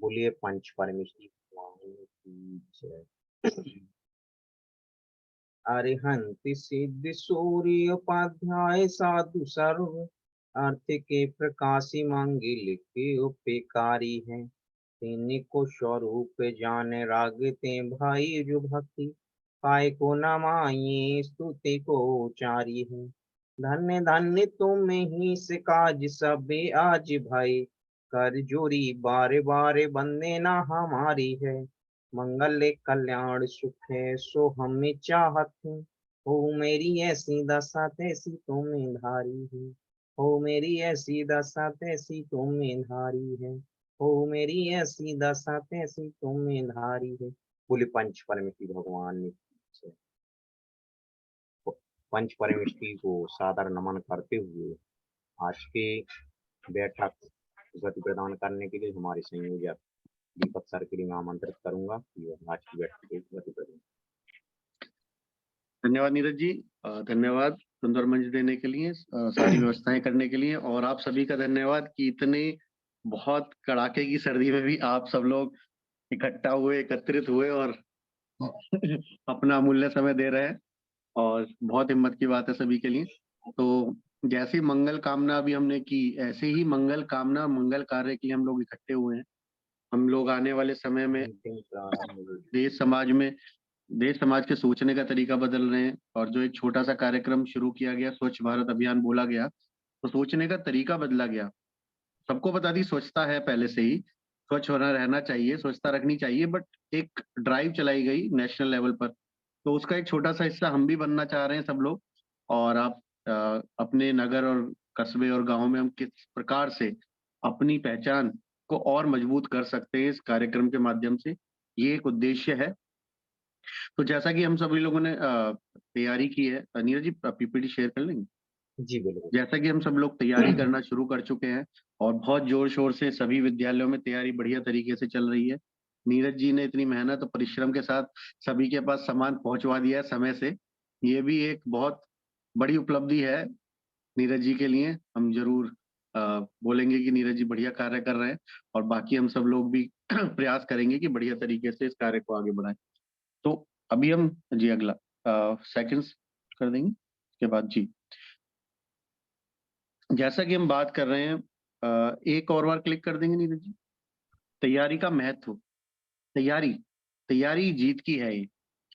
बोलिए पंच परमेष्टि भगवान की जय। अरिहंत सिद्ध सूर्य उपाध्याय साधु सर्व अर्थ के प्रकाशी मंगिल के उपकारी है। को स्वरूप जाने रागते भाई जो भक्ति काय को न माये स्तुति को उचारी है। धन्य धन्य तुम ही से काज सबे आज भाई कर जोरी बारे बारे बंदे ना हमारी है। मंगल कल्याण सुख है सो हमें चाहत है। हो मेरी ऐसी दशा तैसी तुम्हें धारी है। हो मेरी ऐसी दशा तैसी तुम्हें धारी है। हो मेरी ऐसी दशा तैसी तुम्हें धारी है। बोले पंच परमेष्टि भगवान ने जय। पंच परमेष्टि को सादर नमन करते हुए आज के बैठक गति प्रदान करने के लिए हमारे संयोजक दीपक सर के लिए मैं आमंत्रित करूंगा कि आज की बैठक को गति प्रदान। धन्यवाद नीरज जी, धन्यवाद सुंदर मंच देने के लिए, सारी व्यवस्थाएं करने के लिए, और आप सभी का धन्यवाद कि इतने बहुत कड़ाके की सर्दी में भी आप सब लोग इकट्ठा हुए, एकत्रित हुए और अपना अमूल्य समय दे रहे हैं, और बहुत हिम्मत की बात है सभी के लिए। तो जैसी मंगल कामना अभी हमने की, ऐसे ही मंगल कामना मंगल कार्य के लिए हम लोग इकट्ठे हुए हैं। हम लोग आने वाले समय में देश समाज के सोचने का तरीका बदल रहे हैं, और जो एक छोटा सा कार्यक्रम शुरू किया गया, स्वच्छ भारत अभियान बोला गया, तो सोचने का तरीका बदला गया। सबको बता दी स्वच्छता है पहले से ही, स्वच्छ होना रहना चाहिए, स्वच्छता रखनी चाहिए, बट एक ड्राइव चलाई गई नेशनल लेवल पर, तो उसका एक छोटा सा हिस्सा हम भी बनना चाह रहे हैं सब लोग। और आप अपने नगर और कस्बे और गाँव में हम किस प्रकार से अपनी पहचान को और मजबूत कर सकते हैं इस कार्यक्रम के माध्यम से, ये एक उद्देश्य है। तो जैसा कि हम सभी लोगों ने तैयारी की है, नीरज जी पीपीटी शेयर कर लेंगे? जी बिल्कुल। जैसा कि हम सब लोग तैयारी करना शुरू कर चुके हैं, और बहुत जोर शोर से सभी विद्यालयों में तैयारी बढ़िया तरीके से चल रही है। नीरज जी ने इतनी मेहनत और परिश्रम के साथ सभी के पास सामान पहुंचवा दिया है समय से, ये भी एक बहुत बड़ी उपलब्धि है नीरज जी के लिए। हम जरूर बोलेंगे कि नीरज जी बढ़िया कार्य कर रहे हैं, और बाकी हम सब लोग भी प्रयास करेंगे कि बढ़िया तरीके से इस कार्य को आगे बढ़ाएं। तो अभी हम जी अगला सेकंड्स कर देंगे, उसके बाद जी जैसा कि हम बात कर रहे हैं, एक और बार क्लिक कर देंगे नीरज जी। तैयारी का महत्व, तैयारी तैयारी जीत की है ये,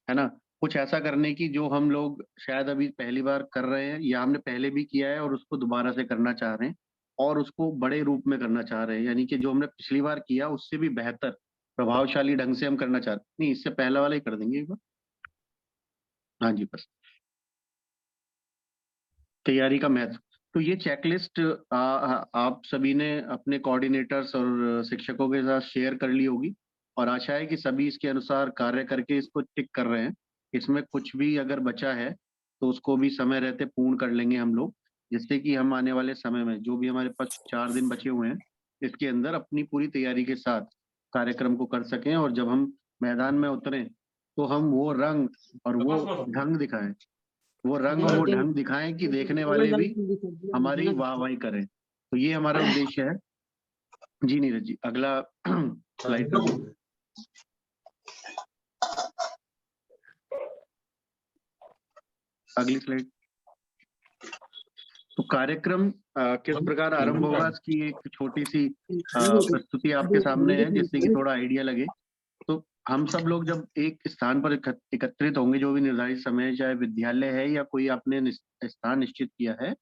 है ना। कुछ ऐसा करने की जो हम लोग शायद अभी पहली बार कर रहे हैं, या हमने पहले भी किया है और उसको दोबारा से करना चाह रहे हैं, और उसको बड़े रूप में करना चाह रहे हैं, यानी कि जो हमने पिछली बार किया उससे भी बेहतर प्रभावशाली ढंग से हम करना चाहते हैं। नहीं, इससे पहला वाला ही कर देंगे एक बार। हाँ जी, बस तैयारी का महत्व। तो ये चेकलिस्ट आप सभी ने अपने कोऑर्डिनेटर्स और शिक्षकों के साथ शेयर कर ली होगी, और आशा है कि सभी इसके अनुसार कार्य करके इसको टिक कर रहे हैं। इसमें कुछ भी अगर बचा है तो उसको भी समय रहते पूर्ण कर लेंगे हम लोग, जिससे कि हम आने वाले समय में जो भी हमारे पास 4 दिन बचे हुए हैं, इसके अंदर अपनी पूरी तैयारी के साथ कार्यक्रम को कर सकें, और जब हम मैदान में उतरें तो हम वो रंग और वो ढंग दिखाएं, वो रंग और वो ढंग दिखाएं कि देखने वाले भी हमारी वाहवाही करें। तो ये हमारा उद्देश्य है। जी नीरज जी, अगला स्लाइड कर दीजिए। अगली स्लाइड। तो कार्यक्रम किस प्रकार आरंभ होगा, इसकी एक छोटी सी प्रस्तुति आपके सामने है, जिससे कि थोड़ा आइडिया लगे। तो हम सब लोग जब एक स्थान पर एकत्रित होंगे, जो भी निर्धारित समय, चाहे विद्यालय है या कोई आपने स्थान निश्चित किया है,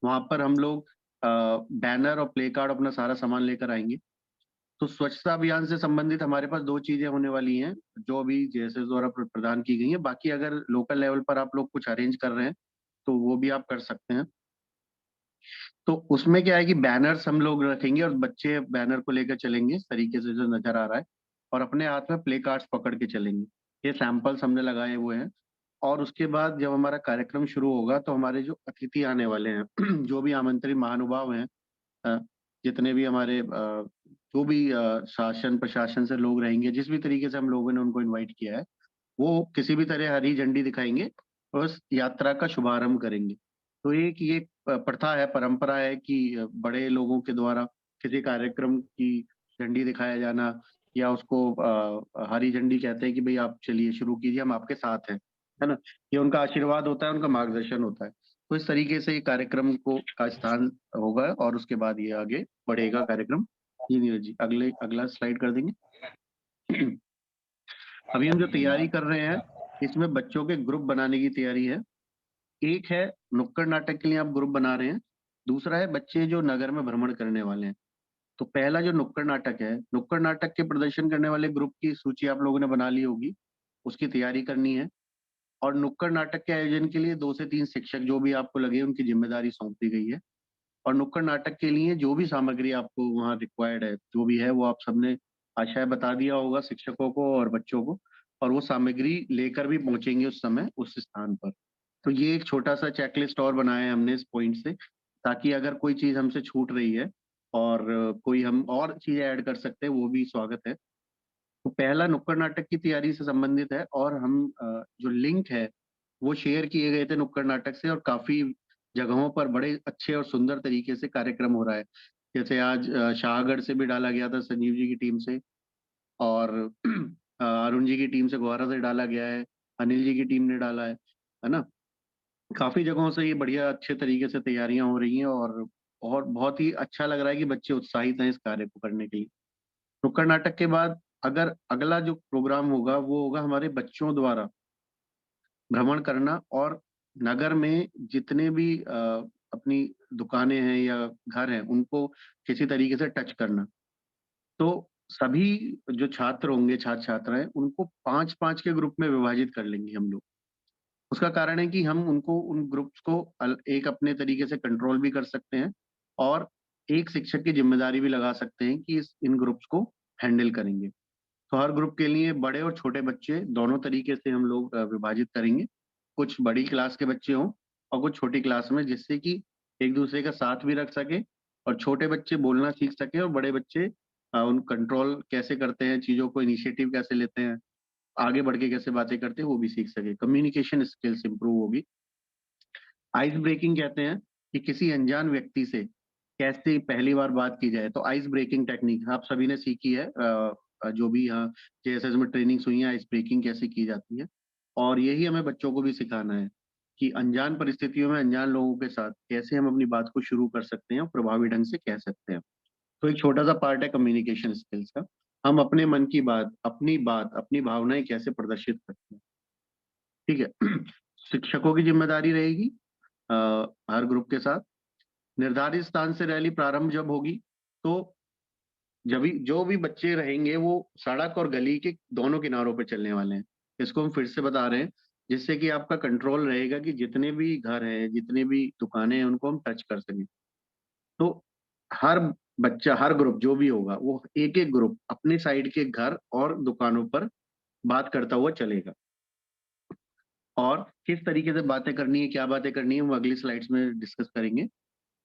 वहां पर हम लोग बैनर और प्ले कार्ड अपना सारा सामान लेकर आएंगे। तो स्वच्छता अभियान से संबंधित हमारे पास 2 चीजें होने वाली हैं, जो अभी जेएसएस द्वारा प्रदान की गई हैं। बाकी अगर लोकल लेवल पर आप लोग कुछ अरेंज कर रहे हैं तो वो भी आप कर सकते हैं। तो उसमें क्या है कि बैनर्स हम लोग रखेंगे, और बच्चे बैनर को लेकर चलेंगे इस तरीके से जो नजर आ रहा है, और अपने हाथ में प्ले कार्ड्स पकड़ के चलेंगे। ये सैंपल्स हमने लगाए हुए हैं। और उसके बाद जब हमारा कार्यक्रम शुरू होगा तो हमारे जो अतिथि आने वाले हैं जो भी आमंत्रित महानुभाव हैं, अ, जितने भी हमारे जो भी शासन प्रशासन से लोग रहेंगे, जिस भी तरीके से हम लोगों ने उनको इनवाइट किया है, वो किसी भी तरह हरी झंडी दिखाएंगे और उस यात्रा का शुभारंभ करेंगे। तो एक ये प्रथा है, परंपरा है कि बड़े लोगों के द्वारा किसी कार्यक्रम की झंडी दिखाया जाना, या उसको हरी झंडी कहते हैं कि भाई आप चलिए शुरू कीजिए, हम आपके साथ हैं, है ना। ये उनका आशीर्वाद होता है, उनका मार्गदर्शन होता है। तो इस तरीके से ये कार्यक्रम को का स्थान होगा और उसके बाद ये आगे बढ़ेगा कार्यक्रम। जी नीरज जी, अगला स्लाइड कर देंगे। अभी हम जो तैयारी कर रहे हैं इसमें बच्चों के ग्रुप बनाने की तैयारी है। एक है नुक्कड़ नाटक के लिए आप ग्रुप बना रहे हैं, दूसरा है बच्चे जो नगर में भ्रमण करने वाले हैं। तो पहला जो नुक्कड़ नाटक है, नुक्कड़ नाटक के प्रदर्शन करने वाले ग्रुप की सूची आप लोगों ने बना ली होगी, उसकी तैयारी करनी है। और नुक्कड़ नाटक के आयोजन के लिए 2 से 3 शिक्षक जो भी आपको लगे उनकी जिम्मेदारी सौंप दी गई है। और नुक्कड़ नाटक के लिए जो भी सामग्री आपको वहाँ रिक्वायर्ड है, जो भी है वो आप सबने आशय बता दिया होगा शिक्षकों को और बच्चों को, और वो सामग्री लेकर भी पहुंचेंगे उस समय उस स्थान पर। तो ये एक छोटा सा चेकलिस्ट और बनाया है हमने इस पॉइंट से, ताकि अगर कोई चीज हमसे छूट रही है और कोई हम और चीजें ऐड कर सकते हैं वो भी स्वागत है। तो पहला नुक्कड़ नाटक की तैयारी से संबंधित है, और हम जो लिंक है वो शेयर किए गए थे नुक्कड़ नाटक से, और काफी जगहों पर बड़े अच्छे और सुंदर तरीके से कार्यक्रम हो रहा है। जैसे आज शाहगढ़ से भी डाला गया था संजीव जी की टीम से, और अरुण जी की टीम से गोहारा से डाला गया है, अनिल जी की टीम ने डाला है ना। काफी जगहों से ये बढ़िया अच्छे तरीके से तैयारियां हो रही हैं, और बहुत ही अच्छा लग रहा है कि बच्चे उत्साहित हैं इस कार्य को करने के लिए। नुक्कड़ नाटक के बाद अगर अगला जो प्रोग्राम होगा वो होगा हमारे बच्चों द्वारा भ्रमण करना, और नगर में जितने भी अपनी दुकानें हैं या घर हैं उनको किसी तरीके से टच करना। तो सभी जो छात्र होंगे, छात्र छात्राएं, उनको 5-5 के ग्रुप में विभाजित कर लेंगे हम लोग। उसका कारण है कि हम उनको उन ग्रुप्स को एक अपने तरीके से कंट्रोल भी कर सकते हैं, और एक शिक्षक की जिम्मेदारी भी लगा सकते हैं कि इन ग्रुप्स को हैंडल करेंगे। तो हर ग्रुप के लिए बड़े और छोटे बच्चे दोनों तरीके से हम लोग विभाजित करेंगे। कुछ बड़ी क्लास के बच्चे हों और कुछ छोटी क्लास में, जिससे कि एक दूसरे का साथ भी रख सके, और छोटे बच्चे बोलना सीख सके और बड़े बच्चे उन कंट्रोल कैसे करते हैं चीजों को, इनिशिएटिव कैसे लेते हैं, आगे बढ़ के कैसे बातें करते हैं वो भी सीख सके। कम्युनिकेशन स्किल्स इंप्रूव होगी। आइस ब्रेकिंग कहते हैं कि किसी अनजान व्यक्ति से कैसे पहली बार बात की जाए। तो आइस ब्रेकिंग टेक्निक आप सभी ने सीखी है, जो भी यहाँ जेएसएस में ट्रेनिंग्स हुई है, आइस ब्रेकिंग कैसे की जाती है। और यही हमें बच्चों को भी सिखाना है कि अनजान परिस्थितियों में अनजान लोगों के साथ कैसे हम अपनी बात को शुरू कर सकते हैं और प्रभावी ढंग से कह सकते हैं। तो एक छोटा सा पार्ट है कम्युनिकेशन स्किल्स का। हम अपने मन की बात, अपनी भावनाएं कैसे प्रदर्शित करते हैं। ठीक है। शिक्षकों की जिम्मेदारी रहेगी अ, हर ग्रुप के साथ। निर्धारित स्थान से रैली प्रारंभ जब होगी, तो जब भी जो भी बच्चे रहेंगे वो सड़क और गली के दोनों किनारों पे चलने वाले हैं। इसको हम फिर से बता रहे हैं, जिससे कि आपका कंट्रोल रहेगा कि जितने भी घर हैं, जितने भी दुकानें हैं, उनको हम टच कर सकें। तो हर बच्चा, हर ग्रुप जो भी होगा, वो एक एक ग्रुप अपनी साइड के घर और दुकानों पर बात करता हुआ चलेगा। और किस तरीके से बातें करनी है, क्या बातें करनी है, हम अगली स्लाइड्स में डिस्कस करेंगे।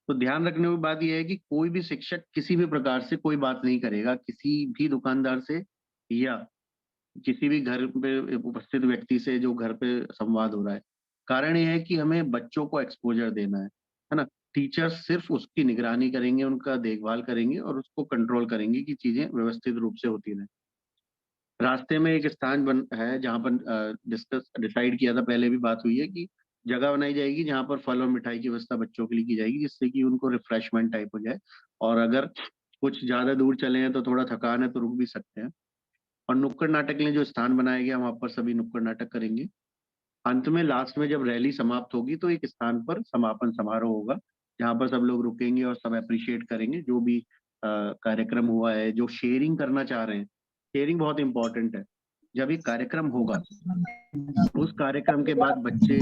तो ध्यान रखने की बात यह है कि कोई भी शिक्षक किसी भी प्रकार से कोई बात नहीं करेगा किसी भी दुकानदार से, या किसी भी घर पे उपस्थित व्यक्ति से जो घर पे संवाद हो रहा है। कारण यह है कि हमें बच्चों को एक्सपोजर देना है ना। टीचर्स सिर्फ उसकी निगरानी करेंगे, उनका देखभाल करेंगे और उसको कंट्रोल करेंगे कि चीजें व्यवस्थित रूप से होती रहें। रास्ते में एक स्थान बन है जहाँ पर डिसाइड किया था, पहले भी बात हुई है कि जगह बनाई जाएगी जहाँ पर फल और मिठाई की व्यवस्था बच्चों के लिए की जाएगी, जिससे कि उनको रिफ्रेशमेंट टाइप हो जाए। और अगर कुछ ज्यादा दूर चले हैं तो थोड़ा थकान है तो रुक भी सकते हैं। और नुक्कड़ नाटक के लिए जो स्थान बनाया गया वहां पर सभी नुक्कड़ नाटक करेंगे। अंत में लास्ट में जब रैली समाप्त होगी तो एक स्थान पर समापन समारोह होगा, जहाँ पर सब लोग रुकेंगे और सब अप्रिशिएट करेंगे जो भी कार्यक्रम हुआ है, जो शेयरिंग करना चाह रहे हैं। शेयरिंग बहुत इंपॉर्टेंट है। जब ये कार्यक्रम होगा, उस कार्यक्रम के बाद बच्चे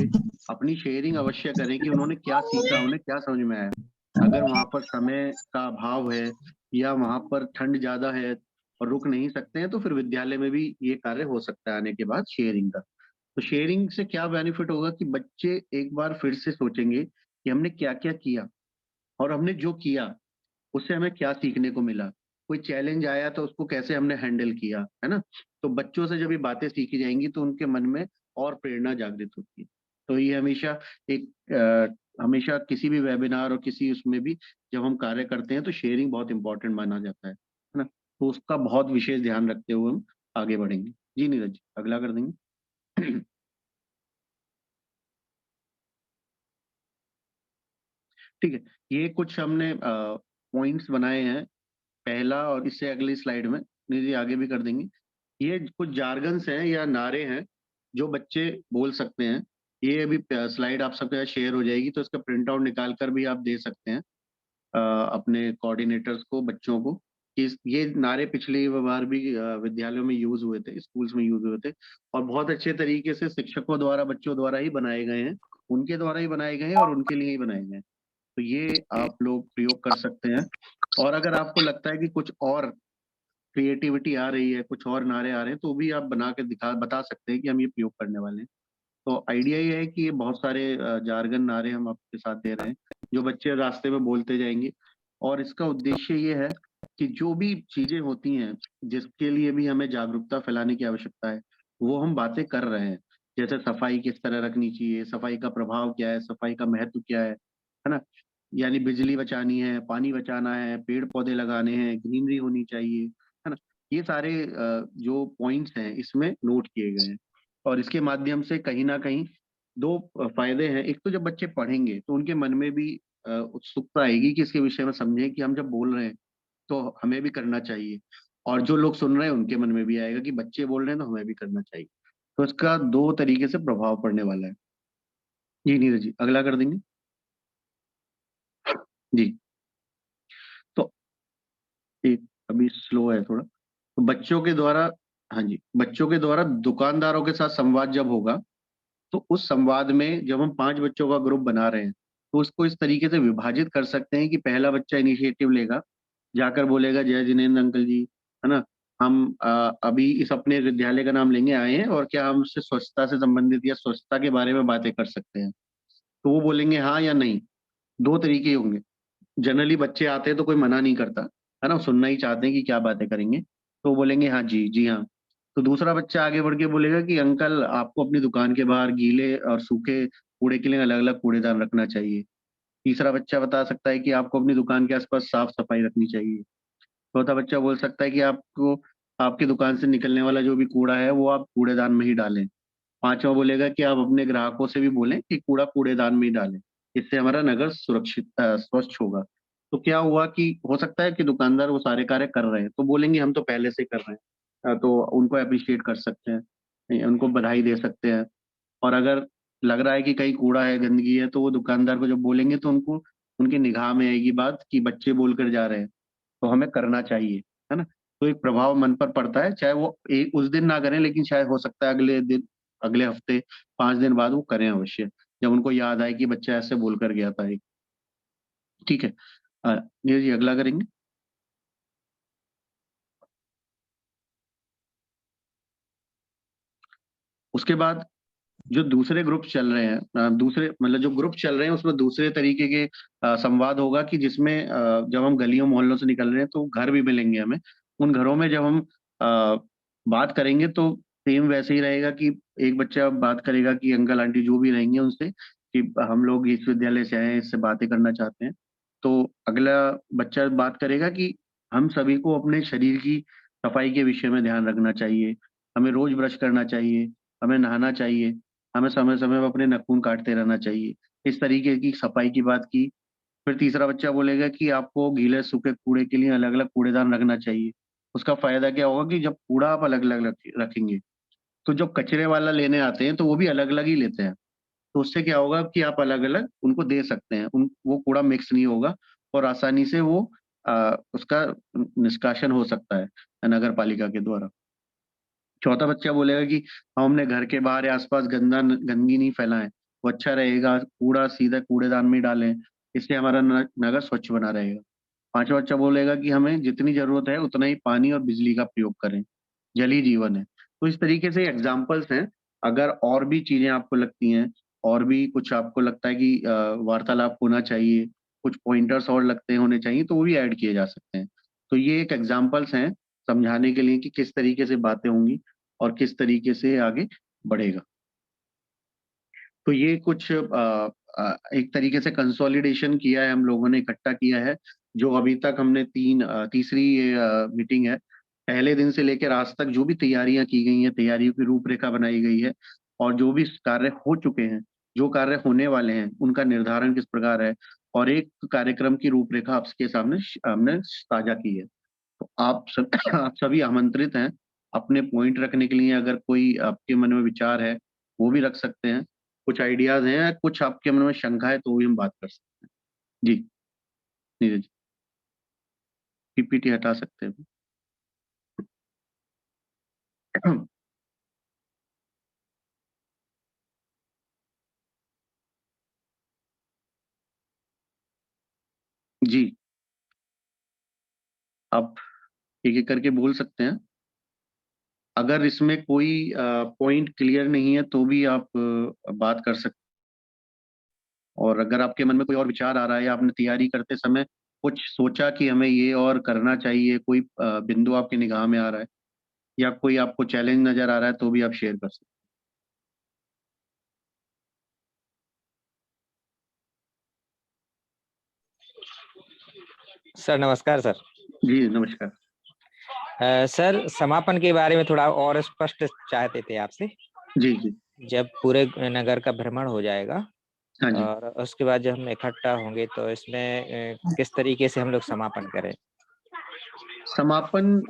अपनी शेयरिंग अवश्य करें कि उन्होंने क्या सीखा, उन्हें क्या समझ में आया। अगर वहां पर समय का अभाव है या वहां पर ठंड ज्यादा है और रुक नहीं सकते हैं, तो फिर विद्यालय में भी ये कार्य हो सकता है आने के बाद शेयरिंग का। तो शेयरिंग से क्या बेनिफिट होगा कि बच्चे एक बार फिर से सोचेंगे कि हमने क्या क्या किया, और हमने जो किया उससे हमें क्या सीखने को मिला। कोई चैलेंज आया तो उसको कैसे हमने हैंडल किया, है ना। तो बच्चों से जब ये बातें सीखी जाएंगी तो उनके मन में और प्रेरणा जागृत होती है। तो ये हमेशा हमेशा किसी भी वेबिनार और किसी उसमें भी जब हम कार्य करते हैं तो शेयरिंग बहुत इंपॉर्टेंट माना जाता है ना। तो उसका बहुत विशेष ध्यान रखते हुए हम आगे बढ़ेंगे। जी नीरज जी, अगला कर देंगे। ठीक है, ये कुछ हमने पॉइंट्स बनाए हैं पहला, और इससे अगली स्लाइड में नीरज जी आगे भी कर देंगे। ये कुछ जार्गन्स हैं या नारे हैं जो बच्चे बोल सकते हैं। ये अभी स्लाइड आप सबके साथ शेयर हो जाएगी, तो इसका प्रिंट आउट निकाल कर भी आप दे सकते हैं अपने कोऑर्डिनेटर्स को, बच्चों को, कि ये नारे पिछली बार भी विद्यालयों में यूज हुए थे, स्कूल्स में यूज हुए थे, और बहुत अच्छे तरीके से शिक्षकों द्वारा, बच्चों द्वारा ही बनाए गए हैं, उनके द्वारा ही बनाए गए हैं और उनके लिए ही बनाए गए हैं। तो ये आप लोग प्रयोग कर सकते हैं। और अगर आपको लगता है कि कुछ और क्रिएटिविटी आ रही है, कुछ और नारे आ रहे हैं, तो भी आप बना के बता सकते हैं कि हम ये प्रयोग करने वाले हैं। तो आइडिया ये है कि ये बहुत सारे जार्गन नारे हम आपके साथ दे रहे हैं, जो बच्चे रास्ते में बोलते जाएंगे। और इसका उद्देश्य ये है कि जो भी चीजें होती हैं जिसके लिए भी हमें जागरूकता फैलाने की आवश्यकता है, वो हम बातें कर रहे हैं। जैसे सफाई किस तरह रखनी चाहिए, सफाई का प्रभाव क्या है, सफाई का महत्व क्या है ना। यानी बिजली बचानी है, पानी बचाना है, पेड़ पौधे लगाने हैं, ग्रीनरी होनी चाहिए, है ना। ये सारे जो पॉइंट्स हैं इसमें नोट किए गए हैं। और इसके माध्यम से कहीं ना कहीं दो फायदे हैं। एक तो जब बच्चे पढ़ेंगे तो उनके मन में भी उत्सुकता आएगी कि इसके विषय में समझें कि हम जब बोल रहे हैं तो हमें भी करना चाहिए। और जो लोग सुन रहे हैं उनके मन में भी आएगा कि बच्चे बोल रहे हैं तो हमें भी करना चाहिए। तो इसका दो तरीके से प्रभाव पड़ने वाला है। जी नीरज जी, अगला कर देंगे। जी, तो एक अभी स्लो है थोड़ा। तो बच्चों के द्वारा, हाँ जी, बच्चों के द्वारा दुकानदारों के साथ संवाद जब होगा, तो उस संवाद में जब हम 5 बच्चों का ग्रुप बना रहे हैं, तो उसको इस तरीके से विभाजित कर सकते हैं कि पहला बच्चा इनिशिएटिव लेगा, जाकर बोलेगा, जय जिनेन्द्र अंकल जी, है ना, हम अभी इस अपने विद्यालय का नाम लेंगे आए हैं, और क्या हम उससे स्वच्छता से संबंधित या स्वच्छता के बारे में बातें कर सकते हैं। तो वो बोलेंगे हाँ या नहीं। दो तरीके होंगे। जनरली बच्चे आते हैं तो कोई मना नहीं करता, है ना, सुनना ही चाहते हैं कि क्या बातें करेंगे। तो वो बोलेंगे हाँ जी, जी हाँ। तो दूसरा बच्चा आगे बढ़ के बोलेगा कि अंकल, आपको अपनी दुकान के बाहर गीले और सूखे कूड़े के लिए अलग अलग कूड़ेदान रखना चाहिए। तीसरा बच्चा बता सकता है कि आपको अपनी दुकान के आसपास साफ सफाई रखनी चाहिए। चौथा बच्चा बोल सकता है कि आपको आपकी दुकान से निकलने वाला जो भी कूड़ा है वो आप कूड़ेदान में ही डालें। पांचवा बोलेगा कि आप अपने ग्राहकों से भी बोलें कि कूड़ा कूड़ेदान में ही डालें। इससे हमारा नगर सुरक्षित स्वच्छ होगा। तो क्या हुआ कि हो सकता है कि दुकानदार वो सारे कार्य कर रहे हैं, तो बोलेंगे हम तो पहले से कर रहे हैं, तो उनको अप्रिशिएट कर सकते हैं, उनको बधाई दे सकते हैं। और अगर लग रहा है कि कहीं कूड़ा है, गंदगी है, तो वो दुकानदार को जब बोलेंगे तो उनको, उनकी निगाह में आएगी बात कि बच्चे बोल कर जा रहे हैं, तो हमें करना चाहिए, है ना। तो एक प्रभाव मन पर पड़ता है, चाहे वो एक उस दिन ना करें, लेकिन शायद हो सकता है अगले दिन, अगले हफ्ते, 5 दिन बाद वो करें अवश्य, जब उनको याद आए कि बच्चा ऐसे बोलकर गया था एक। ठीक है, नीरज जी अगला करेंगे। उसके बाद जो दूसरे ग्रुप चल रहे हैं, दूसरे मतलब जो ग्रुप चल रहे हैं उसमें दूसरे तरीके के संवाद होगा कि जिसमें जब हम गलियों मोहल्लों से निकल रहे हैं तो घर भी मिलेंगे हमें। उन घरों में जब हम अ, बात करेंगे तो सेम वैसे ही रहेगा कि एक बच्चा बात करेगा कि अंकल आंटी जो भी रहेंगे उनसे, कि हम लोग इस विद्यालय से आए हैं, इससे बातें करना चाहते हैं। तो अगला बच्चा बात करेगा कि हम सभी को अपने शरीर की सफाई के विषय में ध्यान रखना चाहिए, हमें रोज ब्रश करना चाहिए, हमें नहाना चाहिए, हमें समय समय पर अपने नाखून काटते रहना चाहिए। इस तरीके की सफाई की बात की। फिर तीसरा बच्चा बोलेगा कि आपको गीले सूखे कूड़े के लिए अलग अलग कूड़ेदान रखना चाहिए। उसका फायदा क्या होगा कि जब कूड़ा आप अलग अलग रखेंगे, तो जो कचरे वाला लेने आते हैं तो वो भी अलग अलग ही लेते हैं। तो उससे क्या होगा कि आप अलग अलग उनको दे सकते हैं, उन वो कूड़ा मिक्स नहीं होगा, और आसानी से वो उसका निष्कासन हो सकता है नगर पालिका के द्वारा। चौथा बच्चा बोलेगा कि हम अपने घर के बाहर या आसपास गंदगी नहीं फैलाएं, वो अच्छा रहेगा, कूड़ा सीधा कूड़ेदान में डालें, इससे हमारा नगर स्वच्छ बना रहेगा। पांचवा बच्चा बोलेगा कि हमें जितनी जरूरत है उतना ही पानी और बिजली का प्रयोग करें, जल ही जीवन है। तो इस तरीके से एग्जाम्पल्स हैं। अगर और भी चीजें आपको लगती हैं, और भी कुछ आपको लगता है कि वार्तालाप होना चाहिए, कुछ पॉइंटर्स और लगते हैं होने चाहिए, तो वो भी ऐड किए जा सकते हैं। तो ये एक एग्जाम्पल्स हैं समझाने के लिए कि किस तरीके से बातें होंगी और किस तरीके से आगे बढ़ेगा। तो ये कुछ एक तरीके से कंसोलिडेशन किया है हम लोगों ने, इकट्ठा किया है, जो अभी तक हमने तीसरी ये मीटिंग है पहले दिन से लेकर आज तक जो भी तैयारियां की गई हैं, तैयारियों की रूपरेखा बनाई गई है, और जो भी कार्य हो चुके हैं, जो कार्य होने वाले हैं, उनका निर्धारण किस प्रकार है, और एक कार्यक्रम की रूपरेखा आपके सामने हमने साझा की है। तो आप सब आप सभी आमंत्रित हैं अपने पॉइंट रखने के लिए। अगर कोई आपके मन में विचार है वो भी रख सकते हैं, कुछ आइडियाज हैं, कुछ आपके मन में शंका है तो भी हम बात कर सकते हैं। जी नीरज, पीपीटी हटा सकते हैं। जी, आप एक एक करके बोल सकते हैं। अगर इसमें कोई पॉइंट क्लियर नहीं है तो भी आप बात कर सकते हैं। और अगर आपके मन में कोई और विचार आ रहा है, या आपने तैयारी करते समय कुछ सोचा कि हमें ये और करना चाहिए, कोई बिंदु आपकी निगाह में आ रहा है, या कोई आपको चैलेंज नजर आ रहा है, तो भी आप शेयर कर सकते सर नमस्कार सर। हैं। जी नमस्कार। सर समापन के बारे में थोड़ा और स्पष्ट चाहते थे आपसे। जी जी। जब पूरे नगर का भ्रमण हो जाएगा हाँ जी। और उसके बाद जब हम इकट्ठा होंगे तो इसमें किस तरीके से हम लोग समापन करें? समापन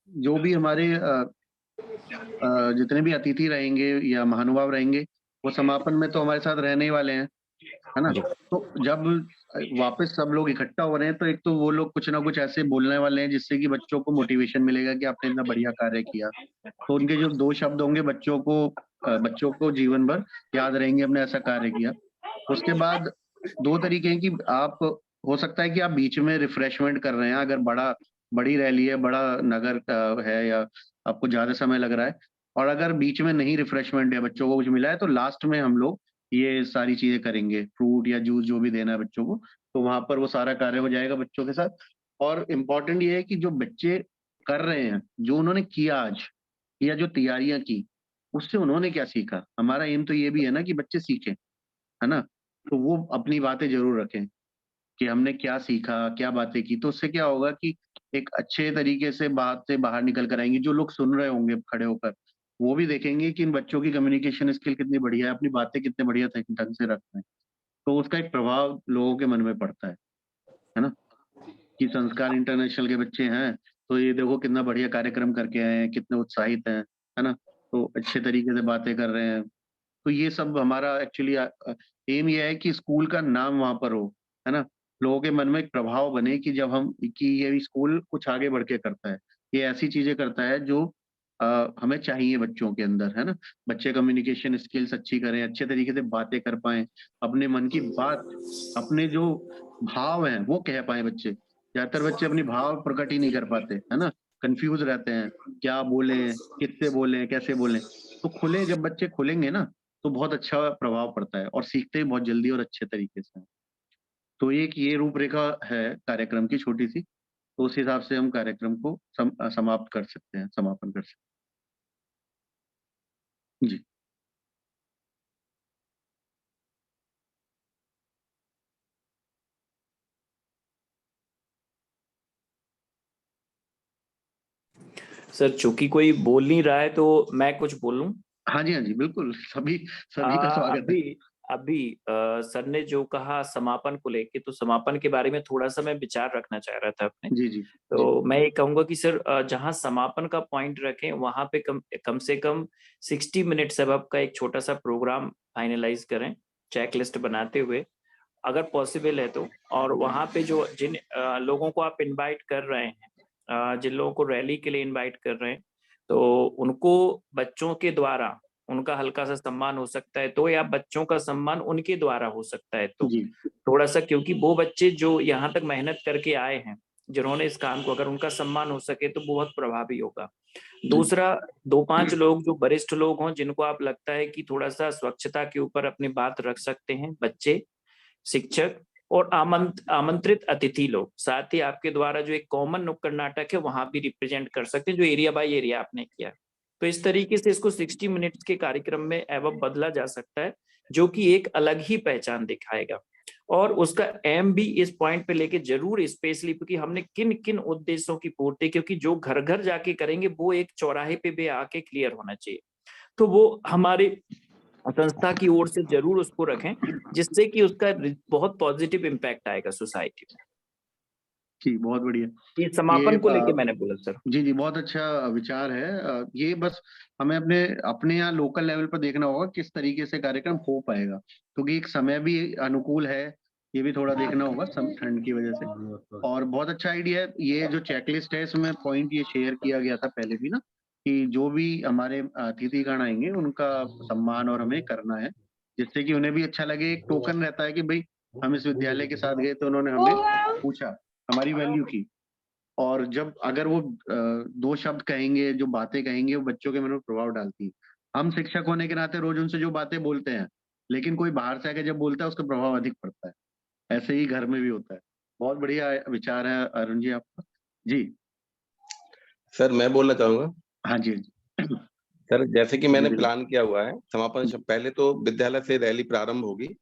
जो भी हमारे जितने भी अतिथि रहेंगे या महानुभाव रहेंगे, वो समापन में तो हमारे साथ रहने ही वाले हैं, है ना। जी। तो जब वापस सब लोग इकट्ठा हो रहे हैं, तो एक तो वो लोग कुछ ना कुछ ऐसे बोलने वाले हैं जिससे कि बच्चों को मोटिवेशन मिलेगा कि आपने इतना बढ़िया कार्य किया। तो उनके जो 2 शब्द होंगे, बच्चों को जीवन भर याद रहेंगे, हमने ऐसा कार्य किया। उसके बाद 2 तरीके हैं कि आप, हो सकता है कि आप बीच में रिफ्रेशमेंट कर रहे हैं, अगर बड़ी रैली है, बड़ा नगर का है, या आपको ज़्यादा समय लग रहा है, और अगर बीच में नहीं रिफ्रेशमेंट है, बच्चों को कुछ मिला है, तो लास्ट में हम लोग ये सारी चीज़ें करेंगे, फ्रूट या जूस जो भी देना है बच्चों को, तो वहाँ पर वो सारा कार्य हो जाएगा बच्चों के साथ। और इम्पोर्टेंट ये है कि जो बच्चे कर रहे हैं, जो उन्होंने किया आज, या जो तैयारियाँ की, उससे उन्होंने क्या सीखा? हमारा एम तो ये भी है ना कि बच्चे सीखें, है ना? तो वो अपनी बातें ज़रूर रखें कि हमने क्या सीखा, क्या बातें की, तो उससे क्या होगा कि एक अच्छे तरीके से बात से बाहर निकल कर आएँगी। जो लोग सुन रहे होंगे खड़े होकर, वो भी देखेंगे कि इन बच्चों की कम्युनिकेशन स्किल कितनी बढ़िया है, अपनी बातें कितने बढ़िया त ढंग से रख रहे हैं। तो उसका एक प्रभाव लोगों के मन में पड़ता है ना? कि संस्कार इंटरनेशनल के बच्चे हैं, तो ये देखो कितना बढ़िया कार्यक्रम करके आए हैं, कितने उत्साहित हैं, है ना? तो अच्छे तरीके से बातें कर रहे हैं। तो ये सब हमारा एक्चुअली एम ये है कि स्कूल का नाम वहाँ पर हो, है ना? लोगों के मन में एक प्रभाव बने कि जब हम कि ये स्कूल कुछ आगे बढ़ के करता है। ये ऐसी चीज़ें करता है जो हमें चाहिए बच्चों के अंदर, है ना? बच्चे कम्युनिकेशन स्किल्स अच्छी करें, अच्छे तरीके से बातें कर पाएँ, अपने मन की बात, अपने जो भाव हैं, वो कह पाएँ बच्चे। ज़्यादातर बच्चे अपनी भाव प्रकट ही नहीं कर पाते, है ना? कन्फ्यूज़ रहते हैं, क्या बोलें, किससे बोलें, कैसे बोलें? तो जब बच्चे खुलेंगे ना, तो बहुत अच्छा प्रभाव पड़ता है, और सीखते भी बहुत जल्दी और अच्छे तरीके से हैं। तो एक ये रूपरेखा है कार्यक्रम की छोटी-सी, तो उस हिसाब से हम कार्यक्रम को समाप्त कर सकते हैं, समापन कर सकते हैं। जी। सर चूंकि कोई बोल नहीं रहा है तो मैं कुछ बोलूं। हाँ जी, हाँ जी, बिल्कुल, सभी का स्वागत है। अभी सर ने जो कहा समापन को लेके, तो समापन के बारे में थोड़ा सा मैं विचार रखना चाह रहा था अपने। जी, जी, जी। तो मैं ये कहूंगा कि सर जहां समापन का पॉइंट रखें वहां पे कम से कम 60 मिनट सबब का एक छोटा सा प्रोग्राम फाइनलाइज करें, चेक लिस्ट बनाते हुए अगर पॉसिबल है तो। और वहां पे जो जिन लोगों को आप इनवाइट कर रहे हैं, जिन लोगों को रैली के लिए इनवाइट कर रहे हैं, तो उनको बच्चों के द्वारा उनका हल्का सा सम्मान हो सकता है तो, या बच्चों का सम्मान उनके द्वारा हो सकता है तो जी। थोड़ा सा, क्योंकि वो बच्चे जो यहाँ तक मेहनत करके आए हैं, जिन्होंने इस काम को, अगर उनका सम्मान हो सके तो बहुत प्रभावी होगा। दूसरा, 2-5 लोग जो वरिष्ठ लोग हों जिनको आप लगता है कि थोड़ा सा स्वच्छता के ऊपर अपनी बात रख सकते हैं, बच्चे, शिक्षक और आमंत्रित अतिथि लोग, साथ ही आपके द्वारा जो एक कॉमन नुक्कड़ नाटक है वहां भी रिप्रेजेंट कर सकते हैं, जो एरिया बाय एरिया आपने किया। तो इस तरीके से इसको 60 मिनट्स के कार्यक्रम में एवं बदला जा सकता है, जो कि एक अलग ही पहचान दिखाएगा। और उसका एम भी इस पॉइंट पे लेके जरूर स्पेशली, क्योंकि हमने किन किन उद्देश्यों की पूर्ति, क्योंकि जो घर घर जाके करेंगे वो एक चौराहे पे भी आके क्लियर होना चाहिए, तो वो हमारे संस्था की ओर से जरूर उसको रखें, जिससे कि उसका बहुत पॉजिटिव इम्पैक्ट आएगा सोसाइटी में। जी बहुत बढ़िया। ये समापन को लेके अ, मैंने बोला सर। जी जी बहुत अच्छा विचार है। ये बस हमें अपने अपने यहाँ लोकल लेवल पर देखना होगा किस तरीके से कार्यक्रम हो पाएगा, क्योंकि एक समय भी अनुकूल है, ये भी थोड़ा देखना होगा ठंड की वजह से। और बहुत अच्छा आइडिया है ये जो चेकलिस्ट है, इसमें पॉइंट ये शेयर किया गया था पहले भी ना, कि जो भी हमारे अतिथिगण आएंगे उनका सम्मान और हमें करना है, जिससे कि उन्हें भी अच्छा लगे। एक टोकन रहता है कि भाई हम इस विद्यालय के साथ गए तो उन्होंने हमें पूछा, हमारी वैल्यू की। और जब अगर वो दो शब्द कहेंगे, जो बातें कहेंगे, वो बच्चों के मन में प्रभाव डालती है। हम शिक्षक होने के नाते रोज उनसे जो बातें बोलते हैं, लेकिन कोई बाहर से आके जब बोलता है उसका प्रभाव अधिक पड़ता है। ऐसे ही घर में भी होता है। बहुत बढ़िया विचार है अरुण जी आपका। जी सर मैं बोलना चाहूंगा। हाँ जी सर जैसे कि मैंने जी प्लान किया हुआ है, समापन पहले तो विद्यालय से रैली प्रारंभ होगी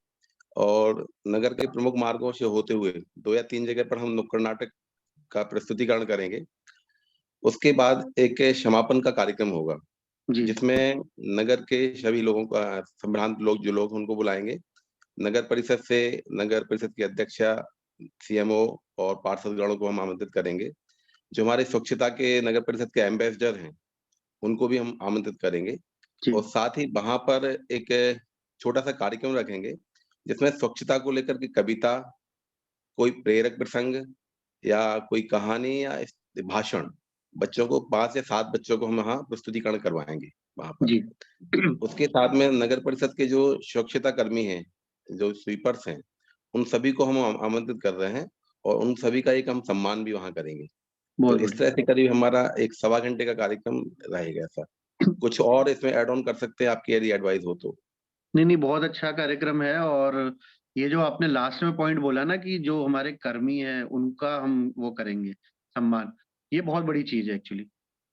और नगर के प्रमुख मार्गों से होते हुए 2 या 3 जगह पर हम नुक्कड़ नाटक का प्रस्तुतिकरण करेंगे। उसके बाद एक समापन का कार्यक्रम होगा, जी जिसमें नगर के सभी लोगों का संभ्रांत लोग जो लोग उनको बुलाएंगे। नगर परिषद से नगर परिषद की अध्यक्षा, सीएमओ और पार्षदगणों को हम आमंत्रित करेंगे। जो हमारे स्वच्छता के नगर परिषद के एम्बेसडर हैं, उनको भी हम आमंत्रित करेंगे। जी और साथ ही वहां पर एक छोटा-सा कार्यक्रम रखेंगे, जिसमें स्वच्छता को लेकर के कविता, कोई प्रेरक प्रसंग या कोई कहानी या भाषण, बच्चों को 5 या 7 बच्चों को हम वहाँ प्रस्तुतिकरण करवाएँगे वहाँ पर। जी उसके साथ में नगर परिषद के जो स्वच्छता कर्मी हैं, जो स्वीपर्स हैं, उन सभी को हम आमंत्रित कर रहे हैं और उन सभी का एक हम सम्मान भी वहाँ करेंगे। तो बहुत इस तरह बढ़िया। से करीब हमारा 1 सवा घंटे का कार्यक्रम रहेगा सर। कुछ और इसमें ऐड ऑन कर सकते हैं आपकी यदि एडवाइस हो तो? नहीं नहीं बहुत अच्छा कार्यक्रम है। और ये जो आपने लास्ट में पॉइंट बोला ना कि जो हमारे कर्मी हैं उनका हम वो करेंगे सम्मान, ये बहुत बड़ी चीज है एक्चुअली।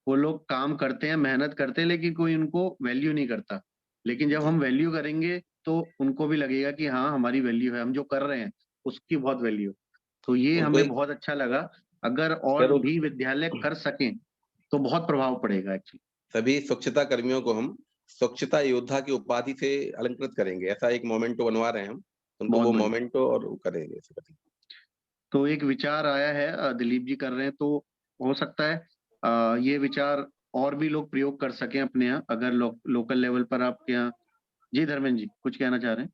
वो लोग काम करते हैं, मेहनत करते हैं, लेकिन कोई उनको वैल्यू नहीं करता। लेकिन जब जी, हम वैल्यू करेंगे तो उनको भी लगेगा कि हाँ हमारी वैल्यू है, हम जो कर रहे हैं उसकी बहुत वैल्यू। तो ये उनको हमें एक बहुत अच्छा लगा। अगर और सर भी विद्यालय कर सकें तो बहुत प्रभाव पड़ेगा एक्चुअली। सभी स्वच्छता कर्मियों को हम स्वच्छता योद्धा की उपाधि से अलंकृत करेंगे। ऐसा एक मोमेंटो बनवा रहे हैं हम। उनको बहुत वो बढ़िया। मोमेंटो और वो करेंगे ऐसे करके। तो एक विचार आया है, दिलीप जी कर रहे हैं, तो हो सकता है ये विचार और भी लोग प्रयोग कर सकें अपने यहाँ, अगर लोकल लेवल पर आपके यहाँ। जी धर्मेंद्र जी कुछ कहना चाह रहे हैं?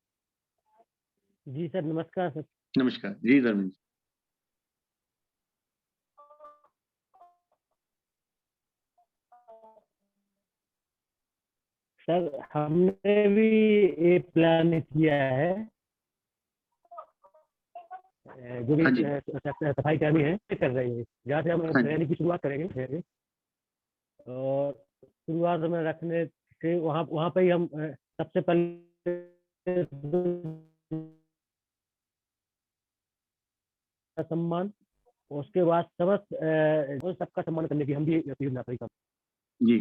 जी सर, नमस्कार सर। नमस्कार जी धर्मेंद्र जी। सर हमने भी ये प्लान किया है, जो भी हाँ जी सफाई कर्मी है कर रही है, जहाँ से हम हाँ जी रैली की शुरुआत करेंगे। और शुरुआत में रखने से वहाँ वहाँ पे ही हम सबसे पहले सम्मान, उसके बाद सबका सम्मान करने की हम भी अपील ना करें। जी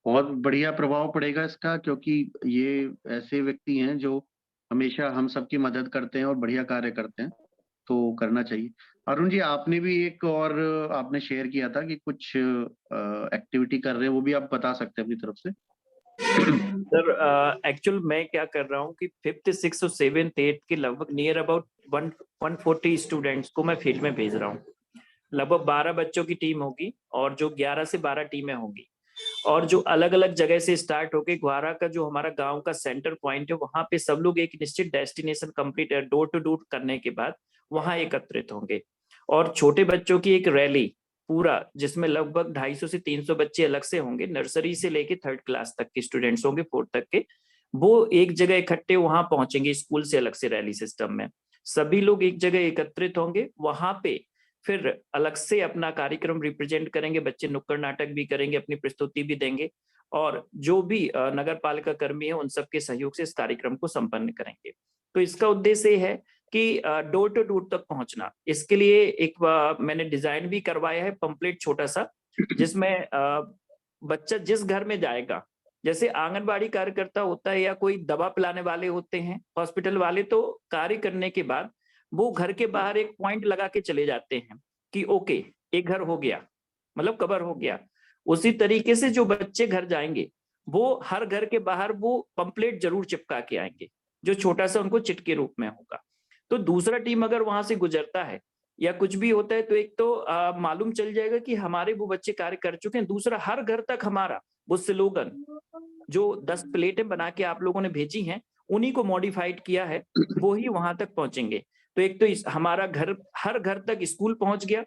बहुत बढ़िया प्रभाव पड़ेगा इसका, क्योंकि ये ऐसे व्यक्ति हैं जो हमेशा हम सबकी मदद करते हैं और बढ़िया कार्य करते हैं, तो करना चाहिए। अरुण जी आपने भी एक और आपने शेयर किया था कि कुछ एक्टिविटी कर रहे हैं, वो भी आप बता सकते हैं अपनी तरफ से। सर एक्चुअल मैं क्या कर रहा हूँ कि 5th 6th और 7th 8th के लगभग नियर अबाउट 140 स्टूडेंट्स को मैं फील्ड में भेज रहा हूँ। लगभग 12 बच्चों की टीम होगी और जो 11 से 12 टीमें होंगी, और जो अलग अलग जगह से स्टार्ट होके ग्वारा का जो हमारा गांव का सेंटर पॉइंट है, वहां पे सब लोग एक निश्चित destination complete door to door करने के बाद वहां एकत्रित होंगे। और छोटे बच्चों की एक रैली पूरा, जिसमें लगभग 250 से 300 बच्चे अलग से होंगे, नर्सरी से लेके 3rd क्लास तक के स्टूडेंट्स होंगे, 4th तक के, वो एक जगह इकट्ठे वहां पहुंचेंगे स्कूल से अलग से रैली सिस्टम में। सभी लोग एक जगह एकत्रित होंगे, वहां पे फिर अलग से अपना कार्यक्रम रिप्रेजेंट करेंगे। बच्चे नुक्कड़ नाटक भी करेंगे, अपनी प्रस्तुति भी देंगे, और जो भी नगर पालिका कर्मी है उन सबके सहयोग से इस कार्यक्रम को संपन्न करेंगे। तो इसका उद्देश्य है कि डोर टू डोर तक पहुंचना। इसके लिए एक मैंने डिजाइन भी करवाया है, पंपलेट छोटा सा, जिसमें बच्चा जिस घर में जाएगा जैसे आंगनबाड़ी कार्यकर्ता होता है या कोई दवा पिलाने वाले होते हैं, हॉस्पिटल वाले, तो कार्य करने के बाद वो घर के बाहर एक पॉइंट लगा के चले जाते हैं कि ओके एक घर हो गया, मतलब कवर हो गया। उसी तरीके से जो बच्चे घर जाएंगे वो हर घर के बाहर वो पंपलेट जरूर चिपका के आएंगे, जो छोटा सा उनको चिट के रूप में होगा। तो दूसरा टीम अगर वहां से गुजरता है या कुछ भी होता है तो एक तो मालूम चल जाएगा कि हमारे वो बच्चे कार्य कर चुके हैं। दूसरा, हर घर तक हमारा वो स्लोगन जो 10 प्लेटें बना के आप लोगों ने भेजी हैं उन्हीं को मॉडिफाइड किया है, वो ही वहां तक पहुंचेंगे। तो एक तो हमारा घर, हर घर तक स्कूल पहुंच गया,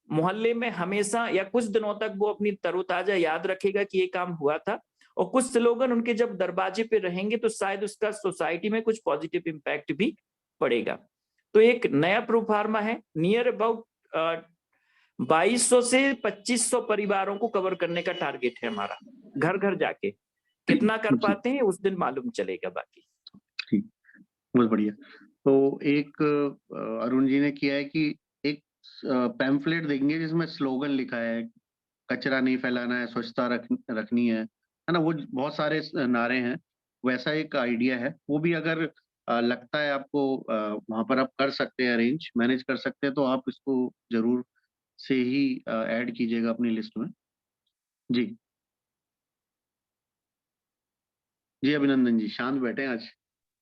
मोहल्ले में हमेशा या कुछ दिनों तक वो अपनी तरोताजा याद रखेगा कि ये काम हुआ था, और कुछ स्लोगन उनके जब दरवाजे पे रहेंगे तो शायद उसका सोसाइटी में कुछ पॉजिटिव इम्पैक्ट भी पड़ेगा। तो एक नया प्रोफार्मा है, नियर अबाउट 2200 से 2500 परिवारों को कवर करने का टारगेट है हमारा। घर घर जाके कितना कर पाते हैं उस दिन मालूम चलेगा। बाकी ठीक, बहुत बढ़िया। तो एक अरुण जी ने किया है कि एक पैम्फलेट देंगे जिसमें स्लोगन लिखा है, कचरा नहीं फैलाना है, स्वच्छता रखनी है ना, वो बहुत सारे नारे हैं। वैसा एक आइडिया है, वो भी अगर लगता है आपको वहां पर आप कर सकते हैं, अरेंज मैनेज कर सकते हैं, तो आप इसको जरूर से ही ऐड कीजिएगा अपनी लिस्ट में। जी जी अभिनंदन जी, शांत बैठे हैं आज।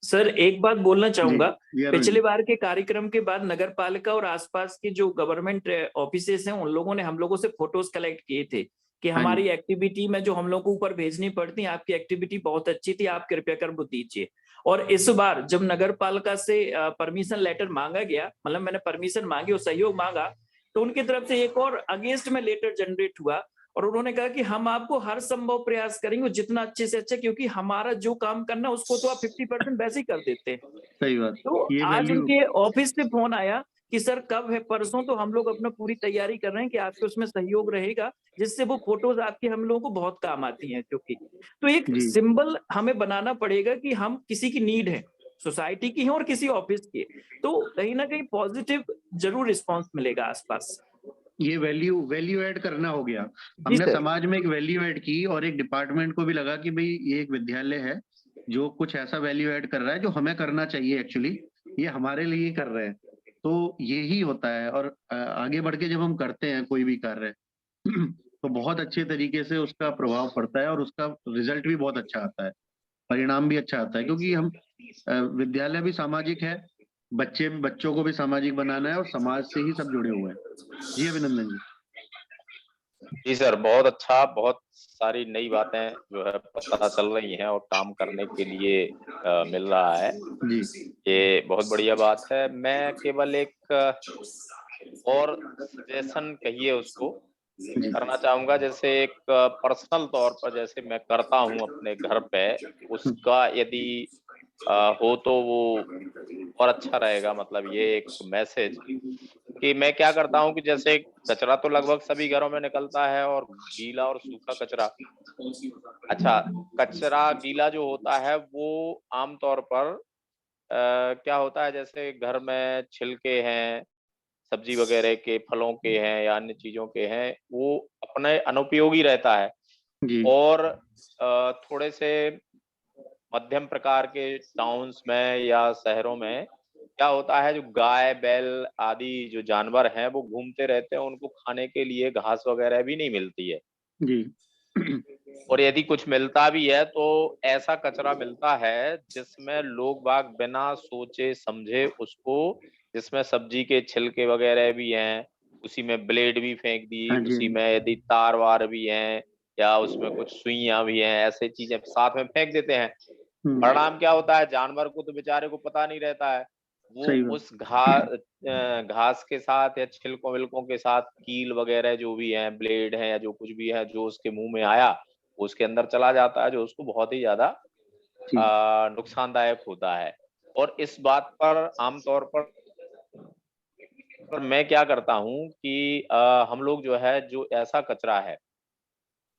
सर एक बात बोलना चाहूंगा, जी अरुण पिछले जी। बार के कार्यक्रम के बाद नगर पालिका और आसपास के जो गवर्नमेंट ऑफिसेस हैं उन लोगों ने हम लोगों से फोटोज कलेक्ट किए थे कि हाँ जी। हमारी एक्टिविटी में जो हम लोग को ऊपर भेजनी पड़ती है, आपकी एक्टिविटी बहुत अच्छी थी, आप कृपया कर वो दीजिए। और इस बार जब नगर पालिका से परमिशन लेटर मांगा गया, मतलब मैंने परमिशन मांगी और सहयोग मांगा, तो उनकी तरफ से एक और अगेंस्ट में लेटर जनरेट हुआ और उन्होंने कहा कि हम आपको हर संभव प्रयास करेंगे जितना अच्छे से अच्छा, क्योंकि हमारा जो काम करना उसको तो आप 50% वैसे ही कर देते हैं। सही बात। तो ये आज वैल्यू, उनके ऑफिस से फोन आया कि सर कब है, परसों, तो हम लोग अपना पूरी तैयारी कर रहे हैं कि आपके उसमें सहयोग रहेगा, जिससे वो फोटोज आपकी हम लोगों को बहुत काम आती हैं। क्योंकि तो एक जी सिंबल हमें बनाना पड़ेगा कि हम किसी की नीड है, सोसाइटी की है और किसी ऑफिस की, तो कहीं ना कहीं पॉजिटिव जरूर रिस्पॉन्स मिलेगा आसपास। ये वैल्यू ऐड करना हो गया। जी हमने सर। समाज में एक वैल्यू ऐड की और एक डिपार्टमेंट को भी लगा कि भाई ये एक विद्यालय है जो कुछ ऐसा वैल्यू ऐड कर रहा है जो हमें करना चाहिए, एक्चुअली ये हमारे लिए ही कर रहे हैं। तो यही होता है। और आगे बढ़ के जब हम करते हैं कोई भी कार्य तो बहुत अच्छे तरीके से उसका प्रभाव पड़ता है और उसका रिजल्ट भी बहुत अच्छा आता है, परिणाम भी अच्छा आता है, क्योंकि हम विद्यालय भी सामाजिक है, बच्चों को भी सामाजिक बनाना है और समाज से ही सब जुड़े हुए हैं। जी अभिनंदन जी। जी सर, बहुत अच्छा, बहुत सारी नई बातें जो है पता चल रही हैं और काम करने के लिए मिल रहा है। जी ये बहुत बढ़िया बात है। मैं केवल एक और सजेशन कहिए उसको जी करना चाहूंगा, जैसे एक पर्सनल तौर पर जैसे मैं करता हूँ अपने घर पे, उसका यदि हो तो वो और अच्छा रहेगा। मतलब ये एक मैसेज कि मैं क्या करता हूँ कि जैसे कचरा तो लगभग सभी घरों में निकलता है, और गीला और सूखा कचरा। अच्छा, कचरा गीला जो होता है वो आमतौर पर क्या होता है, जैसे घर में छिलके हैं, सब्जी वगैरह के, फलों के हैं या अन्य चीजों के हैं, वो अपने अनुपयोगी रहता है। जी और थोड़े से मध्यम प्रकार के टाउन्स में या शहरों में क्या होता है, जो गाय बैल आदि जो जानवर हैं वो घूमते रहते हैं, उनको खाने के लिए घास वगैरह भी नहीं मिलती है। जी और यदि कुछ मिलता भी है तो ऐसा कचरा मिलता है जिसमें लोग बाग बिना सोचे समझे उसको, जिसमें सब्जी के छिलके वगैरह भी हैं, उसी में ब्लेड भी फेंक दी, हाँ जी उसी में यदि तार वार भी हैं या उसमें कुछ सुइयां भी हैं, ऐसे चीजें साथ में फेंक देते हैं। परिणाम क्या होता है, जानवर को तो बेचारे को पता नहीं रहता है, वो सही बात। उस घास के साथ या छिलकों विलकों के साथ कील वगैरह जो भी है, ब्लेड है या जो कुछ भी है, जो उसके मुंह में आया उसके अंदर चला जाता है, जो उसको बहुत ही ज्यादा जी नुकसानदायक होता है। और इस बात पर आमतौर पर मैं क्या करता हूँ कि हम लोग जो है, जो ऐसा कचरा है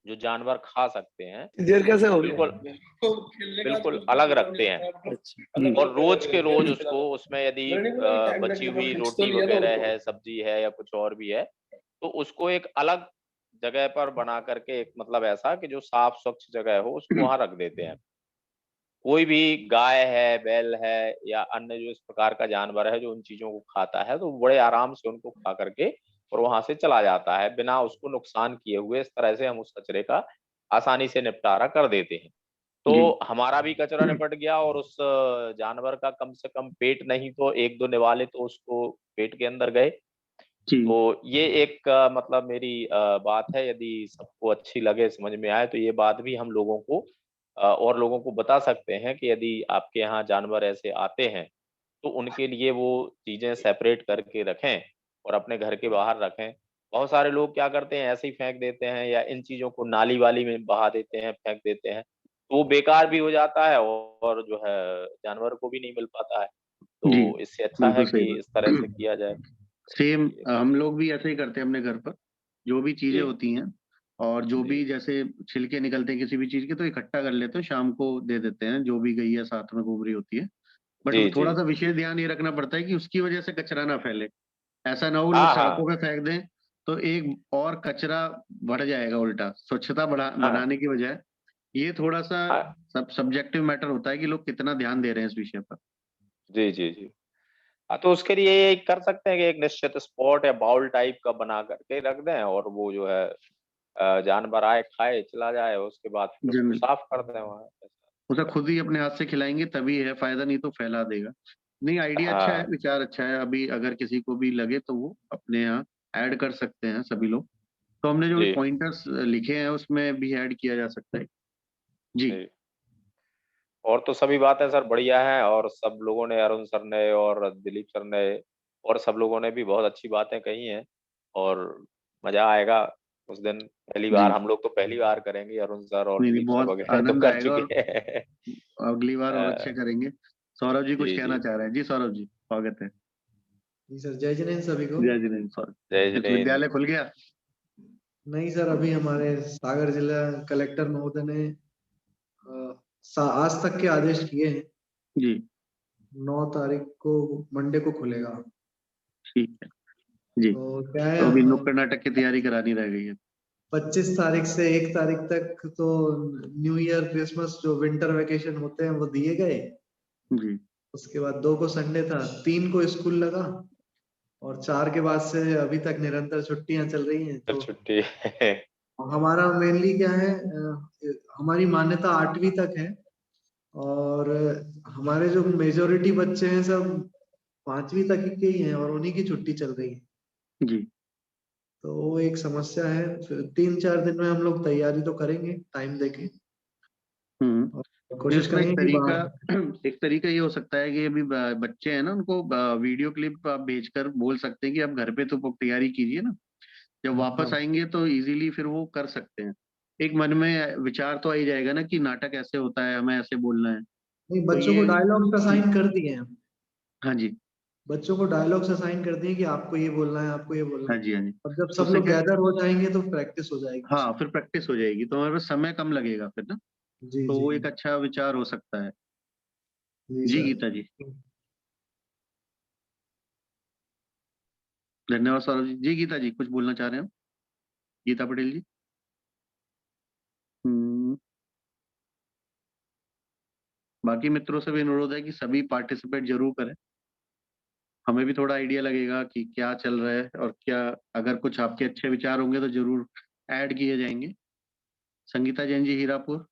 जो जानवर खा सकते हैं, देर कैसे हो बिल्कुल बिल्कुल अलग रखते हैं। और रोज के रोज उसको, उसमें यदि बची हुई रोटी वगैरह है, सब्जी है या कुछ और भी है, तो उसको एक अलग जगह पर बना करके एक मतलब ऐसा कि जो साफ स्वच्छ जगह हो उसको वहां रख देते हैं। कोई भी गाय है, बैल है या अन्य जो इस प्रकार का जानवर है जो उन चीजों को खाता है, तो बड़े आराम से उनको खा करके और वहां से चला जाता है बिना उसको नुकसान किए हुए। इस तरह से हम उस कचरे का आसानी से निपटारा कर देते हैं। जी तो हमारा भी कचरा निपट गया और उस जानवर का कम से कम पेट नहीं तो 1-2 निवाले तो उसको पेट के अंदर गए। जी तो ये एक मतलब मेरी बात है, यदि सबको अच्छी लगे, समझ में आए तो ये बात भी हम लोगों को और लोगों को बता सकते हैं कि यदि आपके यहाँ जानवर ऐसे आते हैं तो उनके लिए वो चीजें सेपरेट करके रखें और अपने घर के बाहर रखें। बहुत सारे लोग क्या करते हैं, ऐसे ही फेंक देते हैं या इन चीजों को नाली वाली में बहा देते हैं, फेंक देते हैं, तो वो बेकार भी हो जाता है और जो है जानवर को भी नहीं मिल पाता है। जी तो इससे अच्छा है बिल्कुल सही कि इस तरह बात। से किया जाए। तो सेम ये हम लोग भी ऐसे ही करते हैं अपने घर पर। जो भी चीजें जी होती हैं और जो जी भी जैसे छिलके निकलते हैं किसी भी चीज के, तो इकट्ठा कर लेते हैं, शाम को दे देते हैं जो भी गैया साथ में घूम रही होती है। बट जी जी थोड़ा सा विशेष ध्यान ये रखना पड़ता है कि उसकी वजह से कचरा ना फैले। ऐसा ना हो लोग हाँ सड़कों हाँ पे फेंक दें तो एक और कचरा बढ़ जाएगा, उल्टा स्वच्छता हाँ बनाने की बजाय। ये थोड़ा सा हाँ सब सब्जेक्टिव मैटर होता है कि लोग कितना ध्यान दे रहे हैं इस विषय पर। जी जी जी। हाँ, तो उसके लिए ये कर सकते हैं कि एक निश्चित स्पॉट या बाउल टाइप का बना करके रख दें और वो जो है जानवर आए, खाए, चला जाए, उसके बाद फिर उसको जनरल साफ कर दें वहाँ। उसे खुद ही अपने हाथ से खिलाएंगे तभी है फायदा, नहीं तो फैला देगा। नहीं, आइडिया अच्छा है, हाँ विचार अच्छा है। अभी अगर किसी को भी लगे तो वो अपने यहाँ ऐड कर सकते हैं सभी लोग। तो हमने जो भी जी पॉइंटर्स लिखे हैं उसमें भी ऐड किया जा सकता है। जी जी। और तो सभी बातें सर बढ़िया हैं और सब लोगों ने, अरुण सर ने और दिलीप सर ने और सब लोगों ने भी बहुत अच्छी बातें कही हैं और मजा आएगा उस दिन। पहली जी। बार हम लोग तो पहली बार करेंगे, अरुण सर और नहीं नहीं, दिलीप सर बहुत वगैरह तो आनंद कर आएगा और चुके हैं। अगली बार और अच्छे अ, करेंगे। सौरभ जी कुछ जी कहना जी चाह रहे हैं। जी सौरभ जी, स्वागत है। जी सर, जय जिनेंद्र सभी को। जय जिनेन्द्र सर। जय जिनेन्द्र। विश्वविद्यालय खुल गया? नहीं सर, अभी हमारे सागर जिला कलेक्टर महोदय ने आज तक के आदेश किए हैं। जी 9 तारीख को मंडे को खुलेगा। ठीक है जी। तो क्या है, तो अभी नुक्कड़ नाटक की तैयारी करानी रह गई है। 25 तारीख से 1 तारीख तक तो न्यू ईयर क्रिसमस जो विंटर वेकेशन होते हैं वो दिए गए। जी उसके बाद 2 को संडे था, 3 को स्कूल लगा और 4 के बाद से अभी तक निरंतर छुट्टियां चल रही हैं। फिर तो छुट्टी। हमारा मेनली क्या है, हमारी मान्यता 8वीं तक है और हमारे जो मेजोरिटी बच्चे हैं सब 5वीं तक के ही हैं और उन्हीं की छुट्टी चल रही है। जी। तो वो एक समस्या है। फिर 3-4 दिन में हम लोग तैयारी तो करेंगे टाइम देके हम्म। और नहीं, कोशिश उसमें करेंगे कि एक तरीका ये हो सकता है कि अभी बच्चे हैं ना, उनको वीडियो क्लिप आप भेजकर बोल सकते हैं कि आप घर पे तो तैयारी कीजिए ना, जब वापस हाँ, आएंगे तो इजीली फिर वो कर सकते हैं। एक मन में विचार तो आ ही जाएगा ना कि नाटक ऐसे होता है, हमें ऐसे बोलना है। नहीं, तो बच्चों को ये डायलॉग्स असाइन कर दिए हैं। हाँ जी बच्चों को डायलॉग्स असाइन कर दिए कि आपको ये बोलना है, आपको ये बोलना हाँ है। जी हाँ जी। और जब तो सब उससे लोग क्या, गैदर हो जाएंगे तो प्रैक्टिस हो जाएगी हाँ उसकी। फिर प्रैक्टिस हो जाएगी तो हमारे पास समय कम लगेगा फिर ना। जी तो जी वो एक अच्छा विचार हो सकता है। जी जी सर। गीता जी, धन्यवाद सौरभ जी। जी गीता जी, कुछ बोलना चाह रहे हो? गीता पटेल जी। हम्म, बाकी मित्रों से भी अनुरोध है कि सभी पार्टिसिपेट जरूर करें। हमें भी थोड़ा आइडिया लगेगा कि क्या चल रहा है और क्या, अगर कुछ आपके अच्छे विचार होंगे तो जरूर ऐड किए जाएंगे। संगीता जैन जी हीरापुर,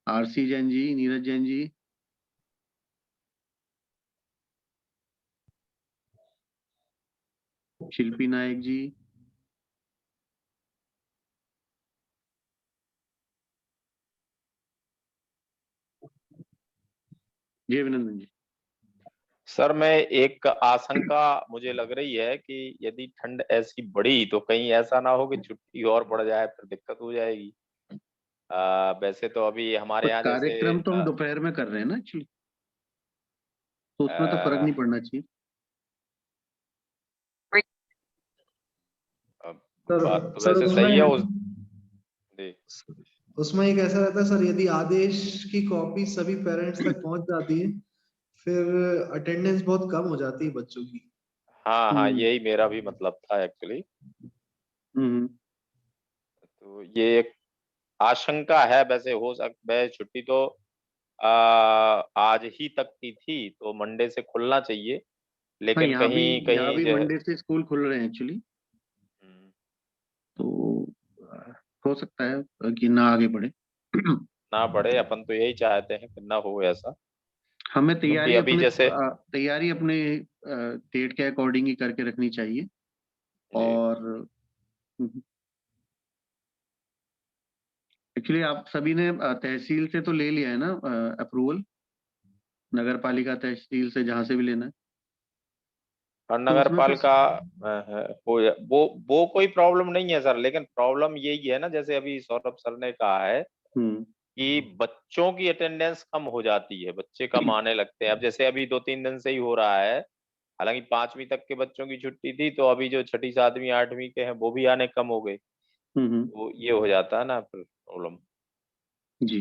आरसी जैन जी, नीरज जैन जी, शिल्पी नायक जी, जय अभिनंदन जी। सर मैं एक आशंका मुझे लग रही है कि यदि ठंड ऐसी बढ़ी तो कहीं ऐसा ना हो कि छुट्टी और बढ़ जाए, फिर दिक्कत हो जाएगी। वैसे तो अभी हमारे पर यहाँ जैसे कार्यक्रम तो हम दोपहर में कर रहे हैं ना एक्चुअली, तो उसमें तो फर्क अ, नहीं पड़ना चाहिए। सर बात तो सर वैसे सही है उस। जी उसमें एक ऐसा रहता है सर, यदि आदेश की कॉपी सभी पेरेंट्स तक पहुंच जाती है फिर अटेंडेंस बहुत कम हो जाती है बच्चों की। हाँ हाँ, हम्म यही मेरा भी मतलब था एक्चुअली। तो ये एक आशंका है। वैसे हो सकता है छुट्टी तो आज ही तक की थी, तो मंडे से खुलना चाहिए, हाँ, लेकिन यहाँ भी कहीं यहाँ भी कहीं मंडे से स्कूल खुल रहे हैं एक्चुअली, तो हो सकता है कि ना आगे बढ़े। ना बढ़े। अपन तो यही चाहते हैं कि ना हो ऐसा, हमें क्योंकि अभी जैसे तैयारी अपने डेट के अकॉर्डिंग ही करके रखनी चाहिए। और एक्चुअली आप सभी ने तहसील से तो ले लिया है ना अप्रूवल, नगर पालिका तहसील से जहां से भी लेना है, और तो नगर उसमें पालिका वो कोई प्रॉब्लम नहीं है सर, लेकिन प्रॉब्लम यही है ना, जैसे अभी सौरभ सर ने कहा है कि बच्चों की अटेंडेंस कम हो जाती है, बच्चे कम आने लगते हैं। अब जैसे अभी 2-3 दिन से ही हो रहा है, हालांकि 5वीं तक के बच्चों की छुट्टी थी, तो अभी जो 6ठी 7वीं 8वीं के हैं वो भी आने कम हो गए, तो ये हो जाता है ना फिर प्रॉब्लम। जी।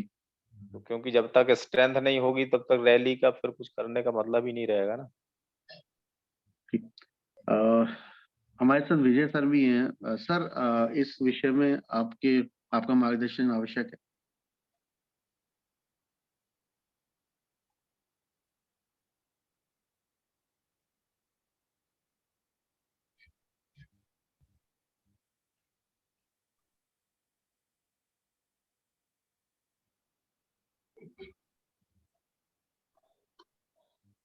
तो क्योंकि जब तक स्ट्रेंथ नहीं होगी तब तक रैली का फिर कुछ करने का मतलब ही नहीं रहेगा ना। हमारे साथ विजय सर भी हैं। सर, इस विषय में आपका मार्गदर्शन आवश्यक है।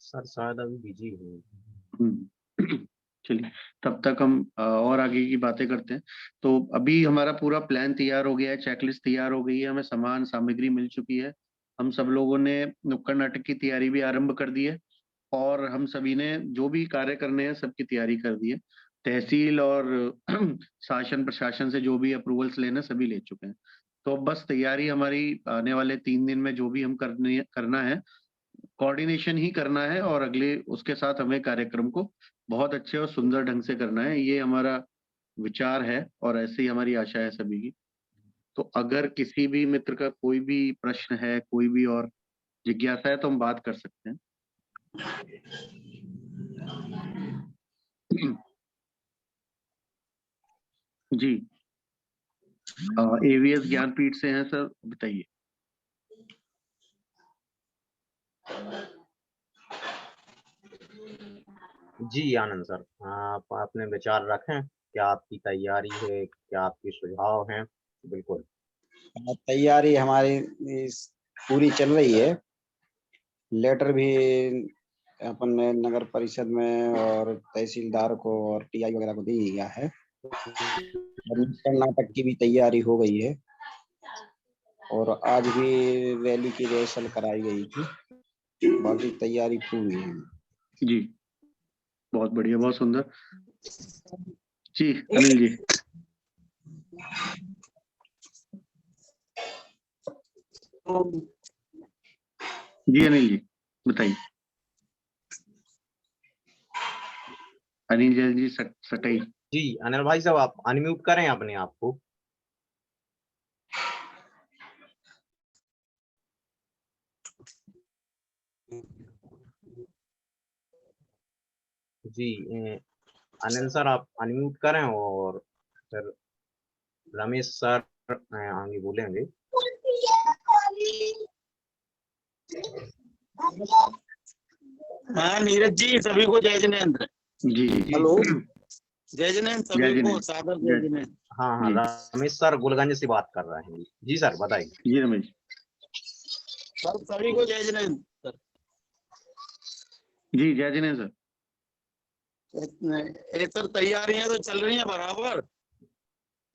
सर शायद अभी बिजी हूँ। चलिए, तब तक हम और आगे की बातें करते हैं। तो अभी हमारा पूरा प्लान तैयार हो गया है, चेकलिस्ट तैयार हो गई है, हमें सामान सामग्री मिल चुकी है। हम सब लोगों ने नुक्कड़ नाटक की तैयारी भी आरंभ कर दी है, और हम सभी ने जो भी कार्य करने हैं सबकी तैयारी कर दी है। तहसील और शासन प्रशासन से जो भी अप्रूवल्स लेने सभी ले चुके हैं। तो अब बस तैयारी हमारी आने वाले 3 दिन में जो भी हम करना है, कोऑर्डिनेशन ही करना है, और अगले उसके साथ हमें कार्यक्रम को बहुत अच्छे और सुंदर ढंग से करना है। ये हमारा विचार है और ऐसे ही हमारी आशा है सभी की। तो अगर किसी भी मित्र का कोई भी प्रश्न है, कोई भी और जिज्ञासा है, तो हम बात कर सकते हैं। जी, एवीएस ज्ञानपीठ से हैं सर, बताइए। जी आनंद सर, आप अपने विचार रखें, क्या आपकी तैयारी है, क्या आपके सुझाव हैं? बिल्कुल। तैयारी हमारी पूरी चल रही है। लेटर भी अपन ने नगर परिषद में और तहसीलदार को और टीआई वगैरह को दे दिया है। नुक्कड़ नाटक की भी तैयारी हो गई है, और आज भी रैली की रिहर्सल कराई गई थी। बाकी तैयारी पूरी है। जी, बहुत बढ़िया, बहुत सुंदर। जी अनिल जी। जी अनिल जी बताइए। अनिल जी सटाई। जी अनिल भाई साहब, आप अनम्यूट करें अपने आप को। जी अनिल सर, आप अनम्यूट करें, और फिर रमेश सर आगे बोलेंगे। हाँ नीरज जी, सभी को जय जिनेंद्र। जी हेलो, जय जिनेंद्र सभी को, सादर जय जिनेंद्र। हाँ हाँ, रमेश सर गुलगंज से बात कर रहे हैं। जी सर बताइए। जी रमेश सर सभी को जय जिनेंद्र सर। जी जय जिनेंद्र सर। सर तैयारियां तो चल रही हैं बराबर,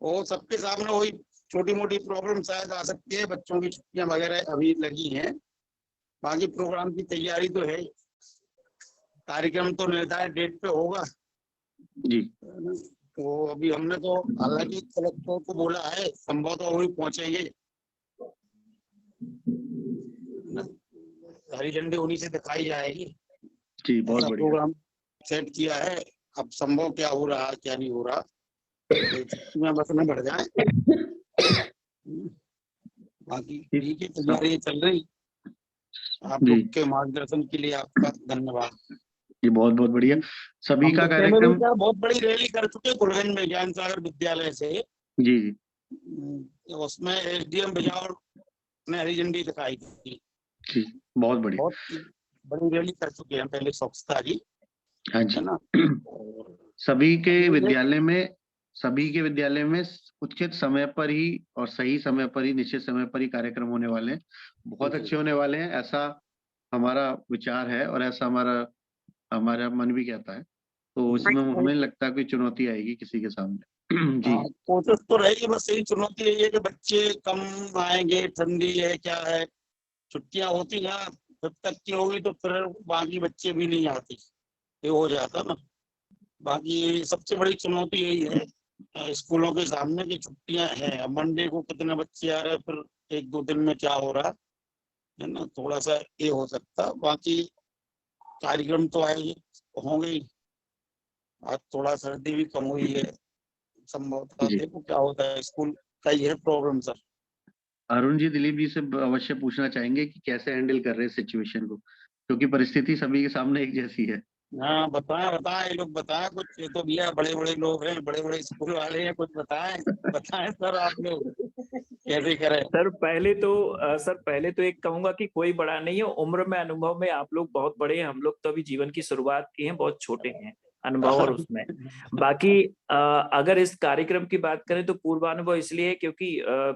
और सबके सामने वही छोटी मोटी प्रॉब्लम शायद आ सकती है, बच्चों की छुट्टियां वगैरह अभी लगी हैं। बाकी प्रोग्राम की तैयारी तो है, कार्यक्रम तो निर्धारित डेट पे होगा जी। तो अभी हमने तो हालांकि कलेक्टर को बोला है, संभवतः वही पहुंचेंगे, हरी झंडी उन्हीं से दिखाई जाएगी। जी बहुत बढ़िया। प्रोग्राम सेट किया है, अब संभव क्या हो रहा क्या नहीं हो रहा, छुट्टियां बस न बढ़ जाए। बाकी ठीक है, तैयारी चल रही। आप लोग के मार्गदर्शन के लिए आपका धन्यवाद। ये बहुत बहुत बढ़िया। सभी हम का बच्चे में भी कार्यक्रम। क्या बहुत बड़ी रैली कर चुके हैं कुलगंज में ज्ञान सागर विद्यालय से। जी जी उसमें एसडीएम बिजौर ने हरी झंडी दिखाई थी। जी, बहुत बढ़िया। बहुत बड़ी रैली कर चुके हैं पहले स्वच्छता की, हाँ जी। है ना। सभी के विद्यालय में उचित समय पर ही और सही समय पर ही, निश्चित समय पर ही कार्यक्रम होने वाले हैं, बहुत अच्छे होने वाले हैं, ऐसा हमारा विचार है और ऐसा हमारा मन भी कहता है। तो इसमें हमें नहीं लगता कोई चुनौती आएगी किसी के सामने। जी कोशिश तो रहेगी, बस यही चुनौती यही है कि बच्चे कम आएंगे, ठंडी है क्या है, छुट्टियां होती हैं जब तक की होगी तो फिर बाकी बच्चे भी नहीं आते, ये हो जाता ना। बाकी सबसे बड़ी चुनौती यही है स्कूलों के सामने की छुट्टियां हैं। अब मंडे को कितने बच्चे आ रहे हैं, फिर एक दो दिन में क्या हो रहा है ना, थोड़ा सा ये हो सकता। बाकी कार्यक्रम तो आएंगे होंगे ही। आज थोड़ा सर्दी भी कम हुई है संभवतः, देखो क्या होता है, स्कूल का ही है प्रॉब्लम सर। अरुण जी, दिलीप जी से अवश्य पूछना चाहेंगे कि कैसे हैंडल कर रहे हैं सिचुएशन को, क्योंकि परिस्थिति सभी के सामने एक जैसी है। हाँ बताएं ये लोग बताएं कुछ, ये तो भैया बड़े बड़े लोग हैं, बड़े बड़े स्कूल वाले हैं, कुछ बताएं सर आप लोग कैसे करें। सर पहले तो एक कहूंगा कि कोई बड़ा नहीं है, उम्र में अनुभव में आप लोग बहुत बड़े हैं, हम लोग तो अभी जीवन की शुरुआत की हैं, बहुत छोटे हैं अनुभव और उसमें। बाकी अगर इस कार्यक्रम की बात करें तो पूर्वानुभव इसलिए है क्योंकि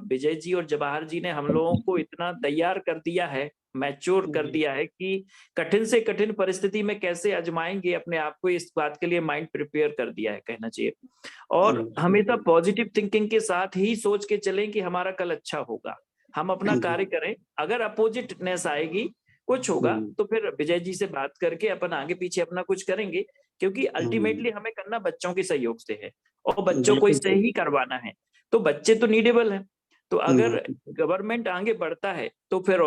विजय जी और जवाहर जी ने हम लोगों को इतना तैयार कर दिया है, मैच्योर कर दिया है कि कठिन से कठिन परिस्थिति में कैसे आजमाएंगे अपने आप को, इस बात के लिए माइंड प्रिपेयर कर दिया है कहना चाहिए। और हमेशा पॉजिटिव थिंकिंग के साथ ही सोच के चलें कि हमारा कल अच्छा होगा, हम अपना कार्य करें। अगर अपोजिटनेस आएगी, कुछ होगा, तो फिर विजय जी से बात करके अपन आगे पीछे अपना कुछ करेंगे, क्योंकि अल्टीमेटली हमें करना बच्चों के सहयोग से है और बच्चों को इससे ही करवाना है। तो बच्चे तो नीडेबल है, तो अगर गवर्नमेंट आगे बढ़ता है तो फिर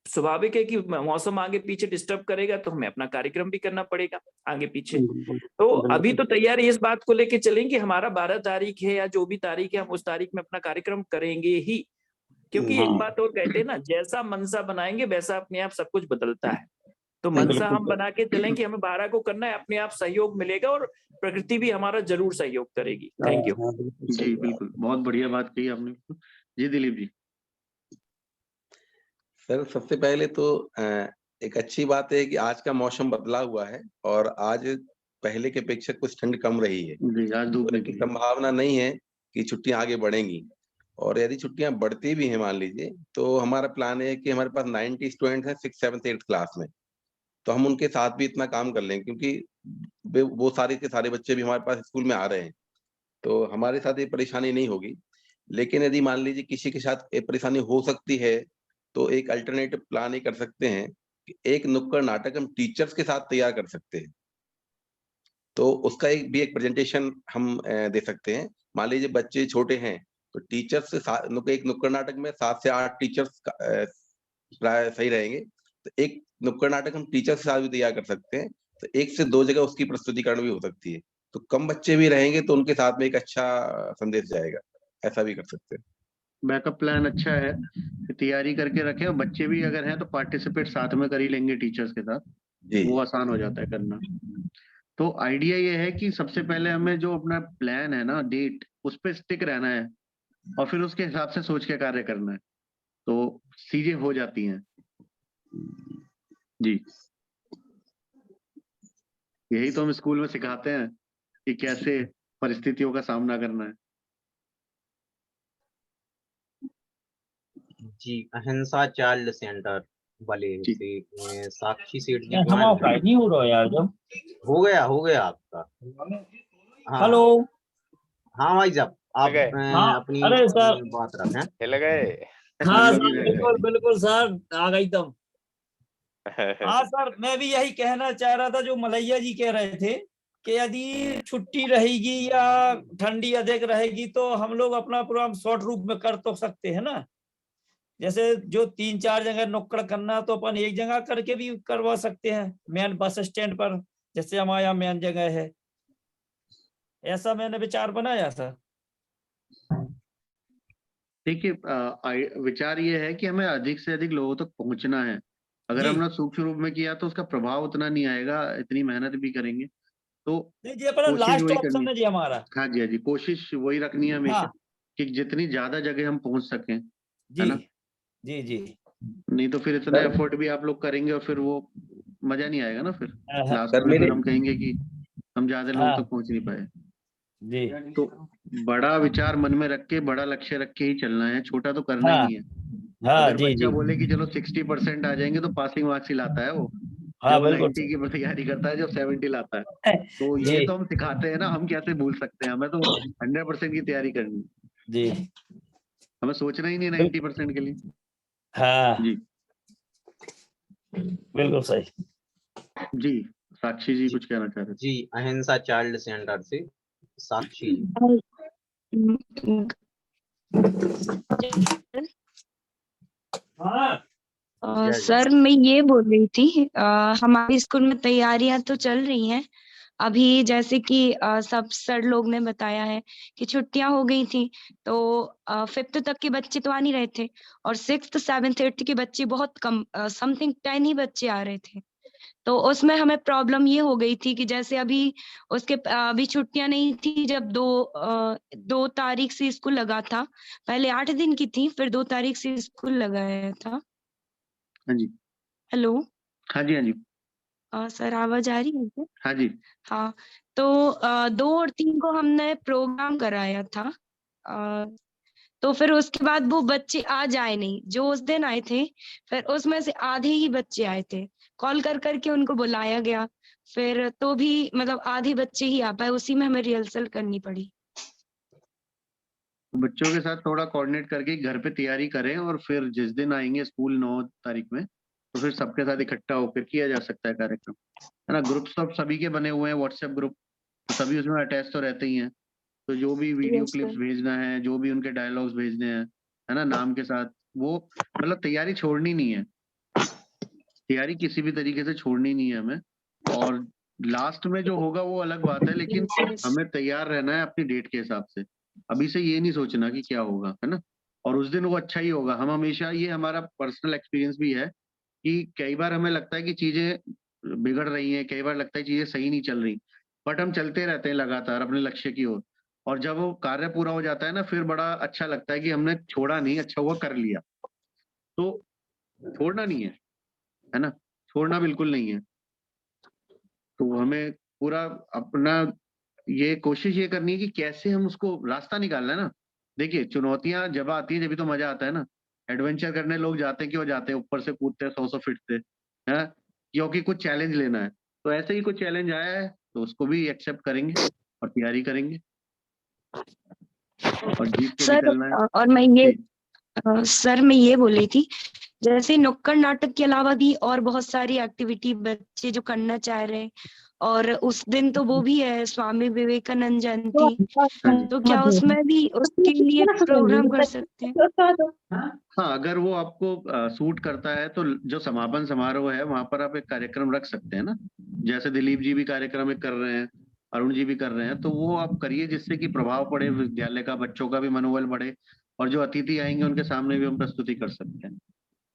स्वाभाविक है कि मौसम आगे पीछे डिस्टर्ब करेगा, तो हमें अपना कार्यक्रम भी करना पड़ेगा आगे पीछे। तो अभी तो तैयारी इस बात को लेके चलेंगे, हमारा 12 तारीख है या जो भी तारीख है, हम उस तारीख में अपना कार्यक्रम करेंगे ही, क्योंकि एक बात और कहते हैं ना, जैसा मनसा बनाएंगे वैसा अपने आप सब कुछ बदलता है। तो मनसा हम बना के चलेंगे, हमें 12 को करना है, अपने आप सहयोग मिलेगा और प्रकृति भी हमारा जरूर सहयोग करेगी। Thank you. जी बिल्कुल, बहुत बढ़िया बात कही आपने। जी दिलीप जी। सर सबसे पहले तो एक अच्छी बात है कि आज का मौसम बदला हुआ है और आज पहले के अपेक्षा कुछ ठंड कम रही है। आज धूप तो संभावना नहीं है कि छुट्टियां आगे बढ़ेंगी, और यदि छुट्टियां बढ़ती भी हैं मान लीजिए, तो हमारा प्लान है कि हमारे पास 90 स्टूडेंट हैं 6th 7th 8th क्लास में, तो हम उनके साथ भी इतना काम कर लेंगे, क्योंकि वो सारे के सारे बच्चे भी हमारे पास स्कूल में आ रहे हैं, तो हमारे साथ ये परेशानी नहीं होगी। लेकिन यदि मान लीजिए किसी के साथ ये परेशानी हो सकती है, तो एक अल्टरनेटिव प्लान ये कर सकते हैं कि एक नुक्कड़ नाटक हम टीचर्स के साथ तैयार कर सकते हैं। तो उसका एक प्रेजेंटेशन हम दे सकते हैं। मान लीजिए बच्चे छोटे हैं, तो टीचर्स से एक नुक्कड़ नाटक में 7 से 8 टीचर्स प्राय सही रहेंगे। तो एक नुक्कड़ नाटक हम टीचर्स के साथ भी तैयार कर सकते हैं, तो 1 से 2 जगह उसकी प्रस्तुतिकरण भी हो सकती है। तो कम बच्चे भी रहेंगे तो उनके साथ में एक अच्छा संदेश जाएगा, ऐसा भी कर सकते हैं। बैकअप प्लान अच्छा है कि तैयारी करके रखें, और बच्चे भी अगर हैं तो पार्टिसिपेट साथ में कर ही लेंगे टीचर्स के साथ, वो आसान हो जाता है करना। तो आइडिया ये है कि सबसे पहले हमें जो अपना प्लान है ना, डेट, उस पे स्टिक रहना है और फिर उसके हिसाब से सोच के कार्य करना है, तो चीजें हो जाती हैं। जी यही तो हम स्कूल में सिखाते हैं कि कैसे परिस्थितियों का सामना करना है। जी अहिंसा चाइल्ड सेंटर वाले से साक्षी सेठ जी नहीं हो रहा यार, जब हो गया आपका। हाँ हेलो। हाँ भाई साहब, आप हाँ, अपनी अरे सर बात रखें। हिल गए। हाँ सर, बिल्कुल बिल्कुल सर, आ गई दम। हाँ सर, मैं भी यही कहना चाह रहा था जो मलैया जी कह रहे थे कि यदि छुट्टी रहेगी या ठंडी अधिक रहेगी तो हम लोग अपना प्रोग्राम शॉर्ट रूप में कर तो सकते हैं ना। जैसे जो 3-4 जगह नुक्कड़ करना तो अपन एक जगह करके भी करवा सकते हैं, मेन बस स्टैंड पर, जैसे हमारे यहाँ मेन जगह है। ऐसा मैंने विचार बनाया था। देखिए विचार ये है कि हमें अधिक से अधिक लोगों तक पहुंचना है, अगर जी। हमने सूक्ष्म रूप में किया तो उसका प्रभाव उतना नहीं आएगा, इतनी मेहनत भी करेंगे तो नहीं जी, अपना कोशिश लास्ट वही ऑप्शन करनी। है जी हमारा। हाँ जी, हाँ जी, कोशिश वही रखनी है हमेशा हाँ कि जितनी ज्यादा जगह हम पहुंच सकें, है जी ना। जी जी। नहीं तो फिर इतना एफर्ट भी आप लोग करेंगे और फिर वो मजा नहीं आएगा ना, फिर लास्ट सर में मेरे फिर हम कहेंगे कि हम ज्यादा लोगों हाँ तक पहुंच नहीं पाए। जी तो बड़ा विचार मन में रख के, बड़ा लक्ष्य रख के ही चलना है, छोटा तो करना ही हाँ नहीं है। हाँ अगर जी बच्चा जी बोले कि चलो 60% आ जाएंगे तो पासिंग मार्क्स ही लाता है वो, हाँ जब वो बिल्कुल 90 की तैयारी करता है, जब 70 लाता है। सर। तो जी ये तो हम सिखाते हैं ना, हम कैसे भूल सकते हैं, हमें तो 100% की तैयारी करनी है, जी हमें सोचना ही नहीं बिल- 90% के लिए। हाँ जी बिल्कुल सही। जी, साक्षी जी जी, कुछ कहना चाह रहे थे। जी अहिंसा चाइल्ड सेंटर से साक्षी जी। हाँ जय जय। सर मैं ये बोल रही थी हमारे स्कूल में तैयारियां तो चल रही हैं अभी, जैसे कि सब सर लोग ने बताया है कि छुट्टियां हो गई थी तो 5th तक के बच्चे तो आ नहीं रहे थे और 6th 7th 8th के बच्चे बहुत कम, समथिंग 10 ही बच्चे आ रहे थे। तो उसमें हमें प्रॉब्लम ये हो गई थी कि जैसे अभी उसके अभी छुट्टियां नहीं थी, जब 2 तारीख से स्कूल लगा था, पहले 8 दिन की थी, फिर 2 तारीख से स्कूल लगाया था। हाँ जी, हेलो। हाँ जी, हाँ जी, सर आवाज आ रही है क्या? हाँ जी। हाँ। तो 2 और 3 को हमने प्रोग्राम कराया था। अ, तो फिर उसके बाद वो बच्चे आ जाए नहीं जो उस दिन आए थे, फिर उसमें से आधे ही बच्चे आए थे, कॉल कर करके उनको बुलाया गया, फिर तो भी मतलब आधे बच्चे ही आ पाए, उसी में हमें रिहर्सल करनी पड़ी। तो बच्चों के साथ थोड़ा कोऑर्डिनेट करके घर पे तैयारी करें और फिर जिस दिन आएंगे स्कूल 9 तारीख में, तो फिर सबके साथ इकट्ठा होकर किया जा सकता है कार्यक्रम, है ना। ग्रुप्स तो सभी के बने हुए हैं, व्हाट्सएप ग्रुप, तो सभी उसमें अटैच तो रहते ही हैं। तो जो भी वीडियो यस क्लिप्स सर। भेजना है, जो भी उनके डायलॉग्स भेजने हैं, है ना, नाम के साथ, वो मतलब तैयारी छोड़नी नहीं है, तैयारी किसी भी तरीके से छोड़नी नहीं है हमें। और लास्ट में जो होगा वो अलग बात है, लेकिन हमें तैयार रहना है अपनी डेट के हिसाब से। अभी से ये नहीं सोचना कि क्या होगा, है ना। और उस दिन वो अच्छा ही होगा। हम हमेशा, ये हमारा पर्सनल एक्सपीरियंस भी है कि कई बार हमें लगता है कि चीजें बिगड़ रही हैं, कई बार लगता है चीजें सही नहीं चल रही, बट हम चलते रहते हैं लगातार अपने लक्ष्य की ओर। और जब वो कार्य पूरा हो जाता है ना, फिर बड़ा अच्छा लगता है कि हमने छोड़ा नहीं, अच्छा हुआ कर लिया। तो छोड़ना नहीं है ना, छोड़ना बिल्कुल नहीं है। तो हमें पूरा अपना ये कोशिश ये करनी है कि कैसे हम उसको रास्ता निकालना है ना। देखिए, चुनौतियां जब आती है जब तो मजा आता है ना। एडवेंचर करने लोग जाते हैं, क्यों जाते हैं, ऊपर से कूदते हैं 100 फीट से, है, क्योंकि कुछ चैलेंज लेना है। तो ऐसे ही कुछ चैलेंज आया है तो उसको भी एक्सेप्ट करेंगे और तैयारी करेंगे और जीत के सर निकलना है। और मैं ये जी, सर मैं ये बोल रही थी, जैसे नुक्कड़ नाटक के अलावा भी और बहुत सारी एक्टिविटी बच्चे जो करना चाह रहे हैं, और उस दिन तो वो भी है स्वामी विवेकानंद जयंती, हाँ जी, तो क्या उसमें भी उसके लिए प्रोग्राम कर सकते हैं? हाँ, अगर वो आपको सूट करता है तो जो समापन समारोह है वहां पर आप एक कार्यक्रम रख सकते हैं ना। जैसे दिलीप जी भी कार्यक्रम एक कर रहे हैं, अरुण जी भी कर रहे हैं, तो वो आप करिए जिससे कि प्रभाव पड़े विद्यालय का, बच्चों का भी मनोबल बढ़े, और जो अतिथि आएंगे उनके सामने भी हम प्रस्तुति कर सकते हैं,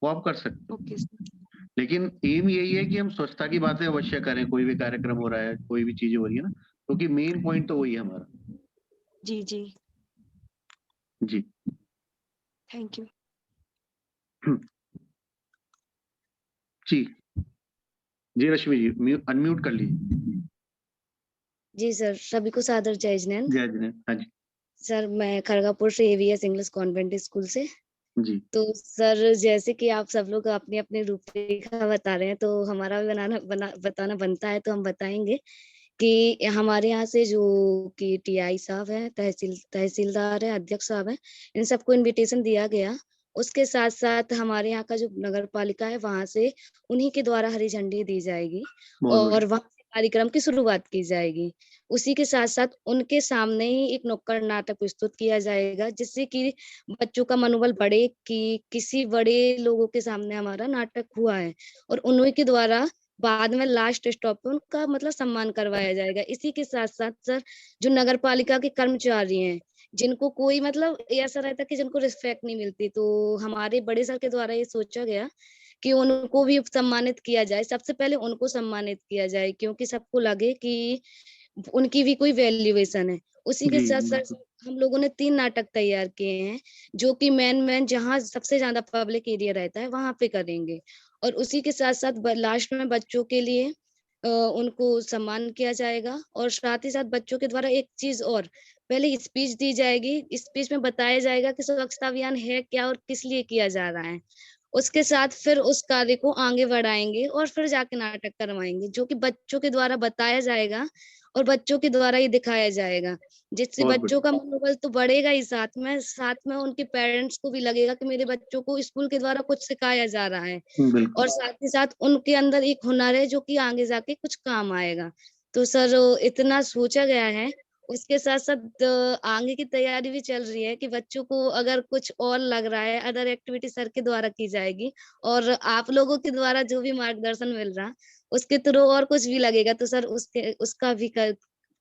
वो आप कर सकते ओके हैं। सर। लेकिन एम यही है कि हम स्वच्छता की बातें अवश्य करें, कोई भी कार्यक्रम हो रहा है, कोई भी चीजें हो रही है ना, क्योंकि मेन पॉइंट तो वही है हमारा। जी जी। जी। Thank you. जी, जी रश्मि जी अनम्यूट कर लीजिए। जी सर, सभी को सादर जय जिनेंद्र। जय जिनेंद्र। हाँ जी। सर मैं खड़गापुर से एवीएस इंग्लिश कॉन्वेंट स्कूल से। जी, तो सर जैसे कि आप सब लोग अपनी अपनी रूपरेखा बता रहे हैं, तो हमारा भी बताना बनता है, तो हम बताएंगे कि हमारे यहाँ से जो कि टीआई साहब है, तहसीलदार है, अध्यक्ष साहब है, इन सबको इनविटेशन दिया गया। उसके साथ साथ हमारे यहाँ का जो नगर पालिका है, वहां से उन्हीं के द्वारा हरी झंडी दी जाएगी बहुत और बढ़िया। वहां से कार्यक्रम की शुरुआत की जाएगी। उसी के साथ साथ उनके सामने ही एक नुक्कड़ नाटक प्रस्तुत किया जाएगा, जिससे कि बच्चों का मनोबल बढ़े कि किसी बड़े लोगों के सामने हमारा नाटक हुआ है, और उन्हीं के द्वारा बाद में लास्ट स्टॉप पे उनका मतलब सम्मान करवाया जाएगा। इसी के साथ साथ सर, जो नगर पालिका के कर्मचारी हैं, जिनको कोई मतलब ऐसा रहता है कि जिनको रिस्पेक्ट नहीं मिलती, तो हमारे बड़े सर के द्वारा ये सोचा गया कि उनको भी सम्मानित किया जाए। सबसे पहले उनको सम्मानित किया जाए, क्योंकि सबको लगे कि उनकी भी कोई वैल्यूएशन है। उसी के जी साथ साथ बिल्कुल। हम लोगों ने 3 नाटक तैयार किए हैं, जो कि मेन जहाँ सबसे ज्यादा पब्लिक एरिया रहता है वहां पे करेंगे। और उसी के साथ साथ लास्ट में बच्चों के लिए उनको सम्मान किया जाएगा। और साथ ही साथ बच्चों के द्वारा एक चीज और, पहले स्पीच दी जाएगी। स्पीच में बताया जाएगा कि स्वच्छता अभियान है क्या और किस लिए किया जा रहा है। उसके साथ फिर उस कार्य को आगे बढ़ाएंगे और फिर जाके नाटक करवाएंगे, जो कि बच्चों के द्वारा बताया जाएगा और बच्चों के द्वारा ही दिखाया जाएगा, जिससे बहुत बच्चों बढ़िया। का मनोबल तो बढ़ेगा ही, साथ में उनके पेरेंट्स को भी लगेगा कि मेरे बच्चों को स्कूल के द्वारा कुछ सिखाया जा रहा है। बिल्कुल। और साथ ही साथ उनके अंदर एक हुनर है जो कि आगे जाके कुछ काम आएगा। तो सर इतना सोचा गया है। उसके साथ साथ आगे की तैयारी भी चल रही है कि बच्चों को अगर कुछ और लग रहा है, अदर एक्टिविटी सर के द्वारा की जाएगी और आप लोगों के द्वारा जो भी मार्गदर्शन मिल रहा उसके थ्रू और कुछ भी लगेगा तो सर उसका भी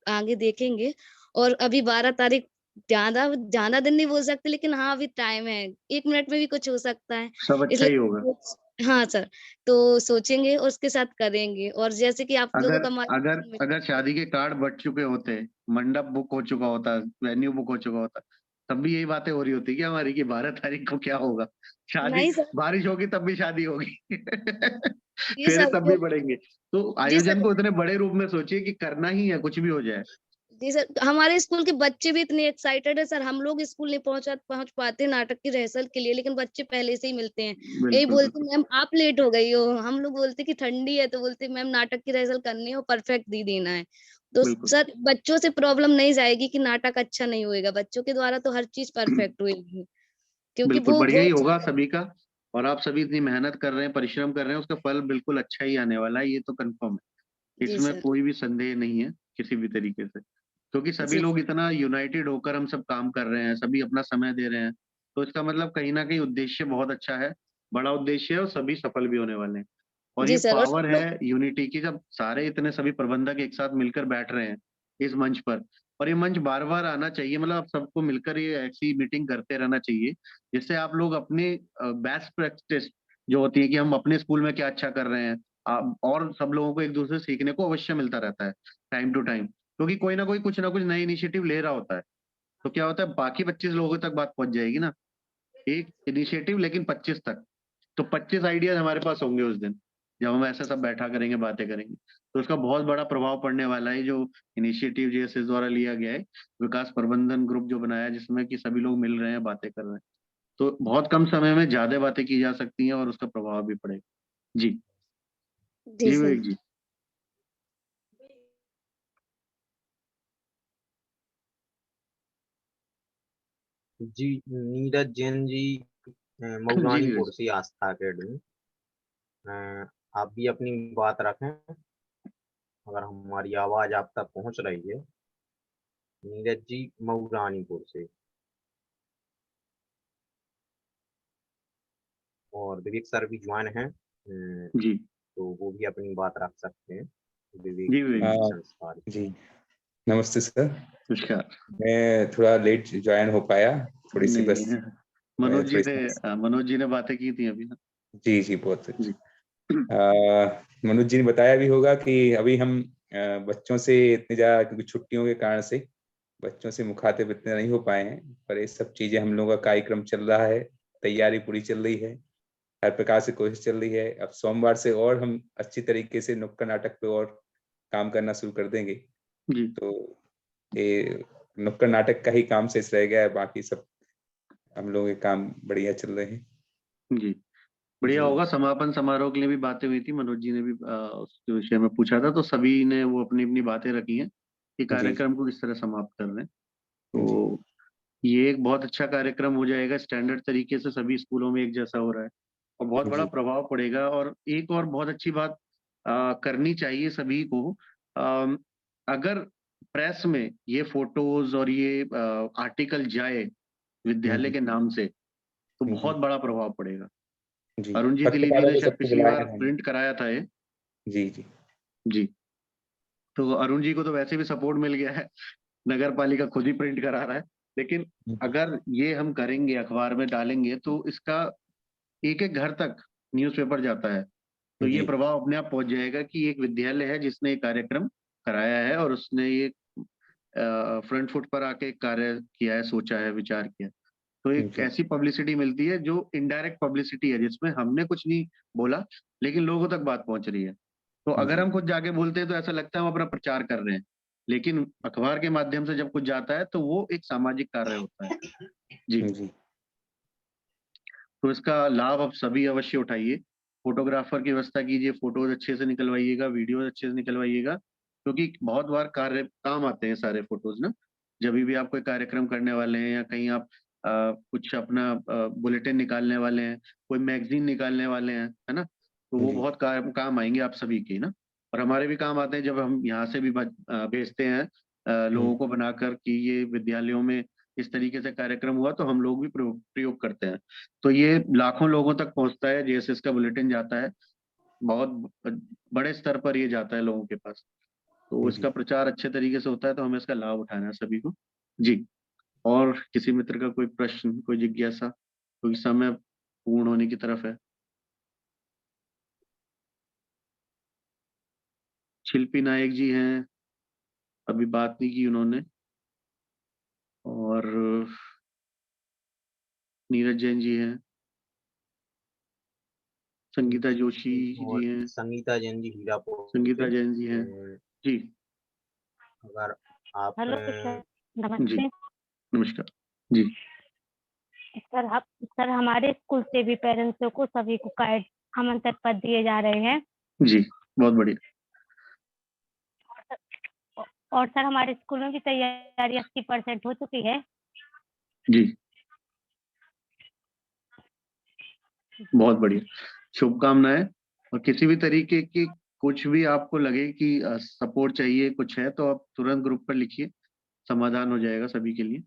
आगे देखेंगे। और अभी 12 तारीख, ज्यादा ज्यादा दिन नहीं बोल सकते, लेकिन हाँ अभी टाइम है, 1 मिनट में भी कुछ हो सकता है। सब अच्छा ही होगा। इसलिए हाँ सर, तो सोचेंगे और उसके साथ करेंगे। और जैसे कि आप लोगों अगर का अगर मार्गदर्शन मिल अगर शादी के कार्ड बट चुके होते, मंडप बुक हो चुका होता, वेन्यू बुक हो चुका होता, तब भी यही बातें हो रही होती कि हमारी कि 12 तारीख को क्या होगा, शादी नहीं सर, बारिश होगी तब भी शादी होगी जी फेरे सर तब भी पड़ेंगे। तो जी आयोजन सर को इतने बड़े रूप में सोचिए कि करना ही है, कुछ भी हो जाए। जी सर, हमारे स्कूल के बच्चे भी इतने एक्साइटेड है सर। हम लोग स्कूल नहीं पहुंच पाते नाटक की रिहर्सल के लिए, लेकिन बच्चे पहले से ही मिलते हैं। यही बिल्कुल बोलते बिल्कुल मैम आप लेट हो गई हो, हम लोग बोलते कि ठंडी है, तो बोलते मैम नाटक की रिहर्सल करनी है और परफेक्ट दी देना है। तो बिल्कुल सर बच्चों से प्रॉब्लम नहीं जाएगी कि नाटक अच्छा नहीं होएगा, बच्चों के द्वारा तो हर चीज परफेक्ट होएगी, क्योंकि बिल्कुल बढ़िया वो ही होगा सभी का। और आप सभी इतनी मेहनत कर रहे हैं, परिश्रम कर रहे हैं, उसका फल बिल्कुल अच्छा ही आने वाला है, ये तो कंफर्म है। जी इसमें सर कोई भी संदेह नहीं है किसी भी तरीके से, क्योंकि सभी जी लोग इतना यूनाइटेड होकर हम सब काम कर रहे हैं, सभी अपना समय दे रहे हैं। तो इसका मतलब कहीं ना कहीं उद्देश्य बहुत अच्छा है, बड़ा उद्देश्य है, और सभी सफल भी होने वाले हैं। और ये जी सर। और पावर सब लोग है यूनिटी की, जब सारे इतने सभी प्रबंधक एक साथ मिलकर बैठ रहे हैं इस मंच पर। और ये मंच बार बार आना चाहिए, मतलब आप सबको मिलकर ये ऐसी मीटिंग करते रहना चाहिए, जिससे आप लोग अपने बेस्ट प्रैक्टिस जो होती है कि हम अपने स्कूल में क्या अच्छा कर रहे हैं, और सब लोगों को एक दूसरे से सीखने को अवश्य मिलता रहता है टाइम टू टाइम, क्योंकि कोई ना कोई कुछ ना कुछ नई इनिशिएटिव ले रहा होता है। तो क्या होता है, बाकी 25 लोगों तक बात पहुंच जाएगी ना, एक इनिशिएटिव लेकिन 25 तक। तो 25 आइडियाज हमारे पास होंगे उस दिन, जब हम ऐसे सब बैठा करेंगे, बातें करेंगे। तो उसका बहुत बड़ा प्रभाव पड़ने वाला है, जो इनिशिएटिव जेएसएस द्वारा लिया गया है, विकास प्रबंधन ग्रुप जो बनाया है, जिसमें कि सभी लोग मिल रहे हैं, बातें कर रहे हैं। तो बहुत कम समय में ज्यादा बातें की जा सकती हैं और उसका प्रभाव भी पड़ेगा। जी जी जी सर विवेक जी। जी नीरज जैन जी, जी नीरज मऊरानीपुर से आस्था अकेडमी। आप भी अपनी बात रखें, अगर हमारी आवाज आप तक पहुंच रही है। नीरज जी मऊरानीपुर से, और विवेक सर भी ज्वाइन हैं, जी तो वो भी अपनी बात रख सकते हैं। विवेक जी विवेक जी। संस्कार। जी नमस्ते सर। नमस्कार। मैं थोड़ा लेट ज्वाइन हो पाया, थोड़ी सी नहीं बस नहीं, मनोज जी थोड़ी ने मनोज जी ने बातें की थी अभी ना। जी बहुत जी अच्छा। मनोज जी ने बताया भी होगा कि अभी हम बच्चों से इतने ज्यादा, क्योंकि छुट्टियों के कारण से बच्चों से मुखातिब इतने नहीं हो पाए हैं, पर ये सब चीजें हम लोगों का कार्यक्रम चल रहा है, तैयारी पूरी चल रही है, हर प्रकार से कोशिश चल रही है। अब सोमवार से और हम अच्छी तरीके से नुक्कड़ नाटक पे और काम करना शुरू कर देंगे। जी तो ये नुक्कड़ नाटक का ही काम शेष रह गया है, बाकी सब हम लोग के काम बढ़िया चल रहे हैं। जी बढ़िया होगा। समापन समारोह के लिए भी बातें हुई थी, मनोज जी ने भी उसके विषय में पूछा था, तो सभी ने वो अपनी अपनी बातें रखी हैं कि कार्यक्रम को किस तरह समाप्त कर रहे हैं। तो ये एक बहुत अच्छा कार्यक्रम हो जाएगा, स्टैंडर्ड तरीके से सभी स्कूलों में एक जैसा हो रहा है, और बहुत बड़ा प्रभाव पड़ेगा। और एक और बहुत अच्छी बात करनी चाहिए सभी को, अगर प्रेस में ये फोटोज और ये आर्टिकल जाए विद्यालय के नाम से, तो बहुत बड़ा प्रभाव पड़ेगा। अरुण जी दिलीप जी पत्रकारों ने को शायद सबको पिछली बुलाया बार है हमने। प्रिंट कराया था ये। जी जी जी तो अरुण जी को तो वैसे भी सपोर्ट मिल गया है, नगर पालिका खुद ही प्रिंट करा रहा है। लेकिन अगर ये हम करेंगे, अखबार में डालेंगे, तो इसका एक एक घर तक न्यूज़पेपर जाता है, तो ये प्रभाव अपने आप पहुंच जाएगा कि एक विद्यालय है जिसने एक कार्यक्रम कराया है और उसने ये फ्रंट फुट पर आके कार्य किया है, सोचा है, विचार किया। तो एक ऐसी पब्लिसिटी मिलती है जो इनडायरेक्ट पब्लिसिटी है, जिसमें हमने कुछ नहीं बोला लेकिन लोगों तक बात पहुंच रही है। तो अगर हम खुद जाके बोलते हैं तो ऐसा लगता है हम अपना प्रचार कर रहे हैं, लेकिन अखबार के माध्यम से जब कुछ जाता है तो वो एक सामाजिक कार्य होता है। जी। तो इसका लाभ आप सभी अवश्य उठाइए। फोटोग्राफर की व्यवस्था कीजिए, फोटोज अच्छे से निकलवाइएगा, वीडियोज अच्छे से निकलवाइएगा, क्योंकि बहुत बार कार्य काम आते हैं सारे फोटोज ना। जब भी आप कोई कार्यक्रम करने वाले हैं या कहीं आप कुछ अपना बुलेटिन निकालने वाले हैं, कोई मैगजीन निकालने वाले हैं, है ना, तो वो बहुत काम आएंगे आप सभी के ना। और हमारे भी काम आते हैं जब हम यहाँ से भी भेजते हैं लोगों को बनाकर कि ये विद्यालयों में इस तरीके से कार्यक्रम हुआ, तो हम लोग भी प्रयोग करते हैं। तो ये लाखों लोगों तक पहुंचता है, जेएसएस का बुलेटिन जाता है, बहुत बड़े स्तर पर ये जाता है लोगों के पास। तो इसका प्रचार अच्छे तरीके से होता है, तो हमें इसका लाभ उठाना है सभी को। जी। और किसी मित्र का कोई प्रश्न, कोई जिज्ञासा, क्योंकि समय पूर्ण होने की तरफ है। शिल्पी नायक जी हैं, अभी बात नहीं की उन्होंने, और नीरज जैन जी हैं, संगीता जोशी जी हैं, संगीता जैन जी हीरापुर संगीता जैन जी हैं। जी। अगर आप हेलो सर, जी, नमस्ते नमस्कार जी। सर हमारे स्कूल से भी पेरेंट्सों को सभी को गाइड आमंत्रित पत्र दिए जा रहे हैं। जी, बहुत बढ़िया। और सर हमारे स्कूल में भी तैयारी 80% हो चुकी है। जी, बहुत बढ़िया, शुभकामनाएं। और किसी भी तरीके की कुछ भी आपको लगे कि सपोर्ट चाहिए कुछ है, तो आप तुरंत ग्रुप पर लिखिए, समाधान हो जाएगा सभी के लिए।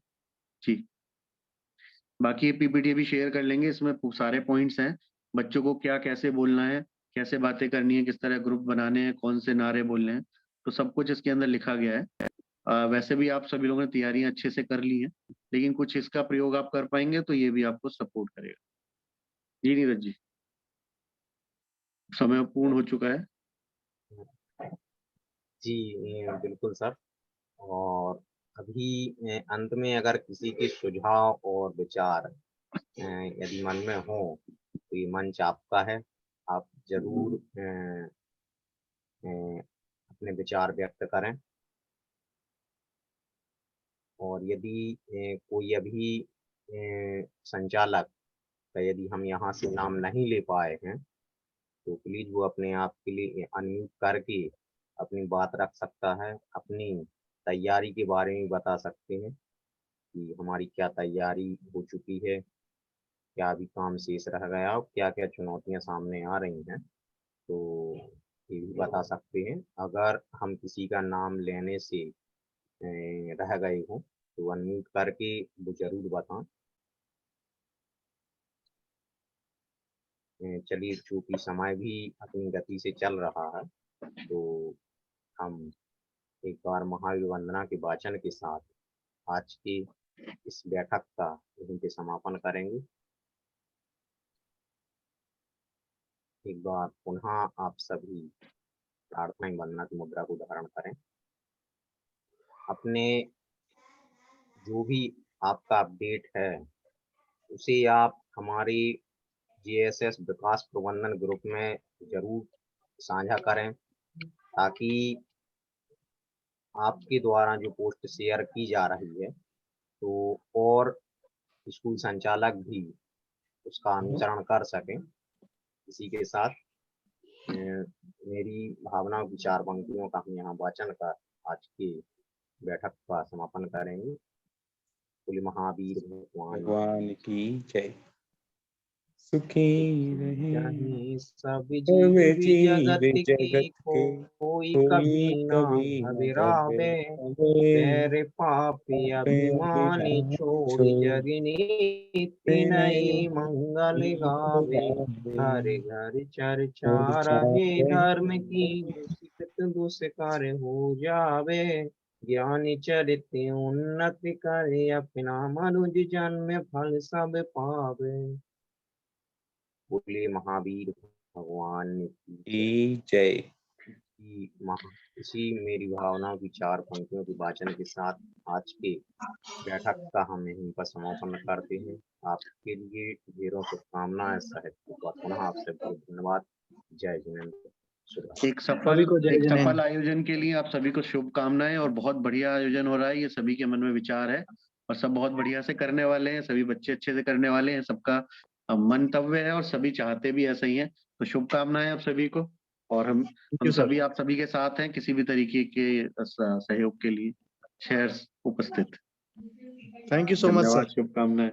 जी। बाकी ये पीपीटी भी शेयर कर लेंगे, इसमें सारे पॉइंट्स हैं, बच्चों को क्या कैसे बोलना है, कैसे बातें करनी है, किस तरह ग्रुप बनाने हैं, कौन से नारे बोलने हैं, तो सब कुछ इसके अंदर लिखा गया है। वैसे भी आप सभी लोगों ने तैयारियां अच्छे से कर ली हैं, लेकिन कुछ इसका प्रयोग आप कर पाएंगे तो ये भी आपको सपोर्ट करेगा। जी नीरज जी, समय पूर्ण हो चुका है। जी बिल्कुल सर। और अभी अंत में अगर किसी के सुझाव और विचार यदि मन में हो तो ये मंच आपका है, आप जरूर अपने विचार व्यक्त करें। और यदि कोई अभी संचालक का यदि हम यहाँ से नाम नहीं ले पाए हैं तो प्लीज वो अपने आप के लिए अनम्यूट करके अपनी बात रख सकता है, अपनी तैयारी के बारे में बता सकते हैं कि हमारी क्या तैयारी हो चुकी है, क्या अभी काम शेष रह गया और क्या क्या चुनौतियां सामने आ रही हैं, तो ये भी बता सकते हैं। अगर हम किसी का नाम लेने से रह गए हों तो अनम्यूट करके वो जरूर बताएं। चलिए, चूंकि समय भी अपनी गति से चल रहा है तो हम एक बार महावीर वंदना के वाचन के साथ आज की इस बैठक का यहीं पे समापन करेंगे। एक बार पुनः आप सभी प्रार्थना वंदना की मुद्रा को धारण करें। अपने जो भी आपका अपडेट है उसे आप हमारे जेएसएस विकास प्रबंधन ग्रुप में जरूर साझा करें, ताकि आपके द्वारा जो पोस्ट शेयर की जा रही है तो और स्कूल संचालक भी उसका अनुसरण कर सकें। इसी के साथ मेरी भावना विचार पंक्तियों का हम यहाँ वाचन कर आज की बैठक का समापन करेंगे। बोले महावीर भगवान की जय। सुखी रहे सब सब जीव जीव जगत के जगत के, कोई कोई कभी ना कभी न घबरावे, घबरावे, पैर पापी अभिमानी छोड़ जग नीति नई मंगल गावे। हर घर चर्चा रहे धर्म की, दुष्कृत दुष्कर हो जावे। ज्ञानी चरित्र उन्नति करे, अपना मनुज जन्म फल सब पावे। बोलिए महावीर भगवान की जय। इसी मेरी भावना की 4 पंक्तियों के वाचन के साथ आज के बैठक का हम यहीं पर समापन करते हैं। आपके लिए ढेरों शुभकामनाएं साहित्य का पुनः आपसे बहुत धन्यवाद। जय जिनेंद्र। एक सफल आयोजन के लिए आप सभी को शुभकामनाएं और बहुत बढ़िया आयोजन हो रहा है। ये सभी के मन में विचार है और सब बहुत बढ़िया से करने वाले हैं, सभी बच्चे अच्छे से करने वाले हैं, सबका मंतव्य है और सभी चाहते भी ऐसा ही है। तो शुभकामनाएं आप सभी को और हम सभी आप सभी के साथ हैं किसी भी तरीके के सहयोग के लिए शेयर उपस्थित। Thank you so much sir. शुभकामनाएं।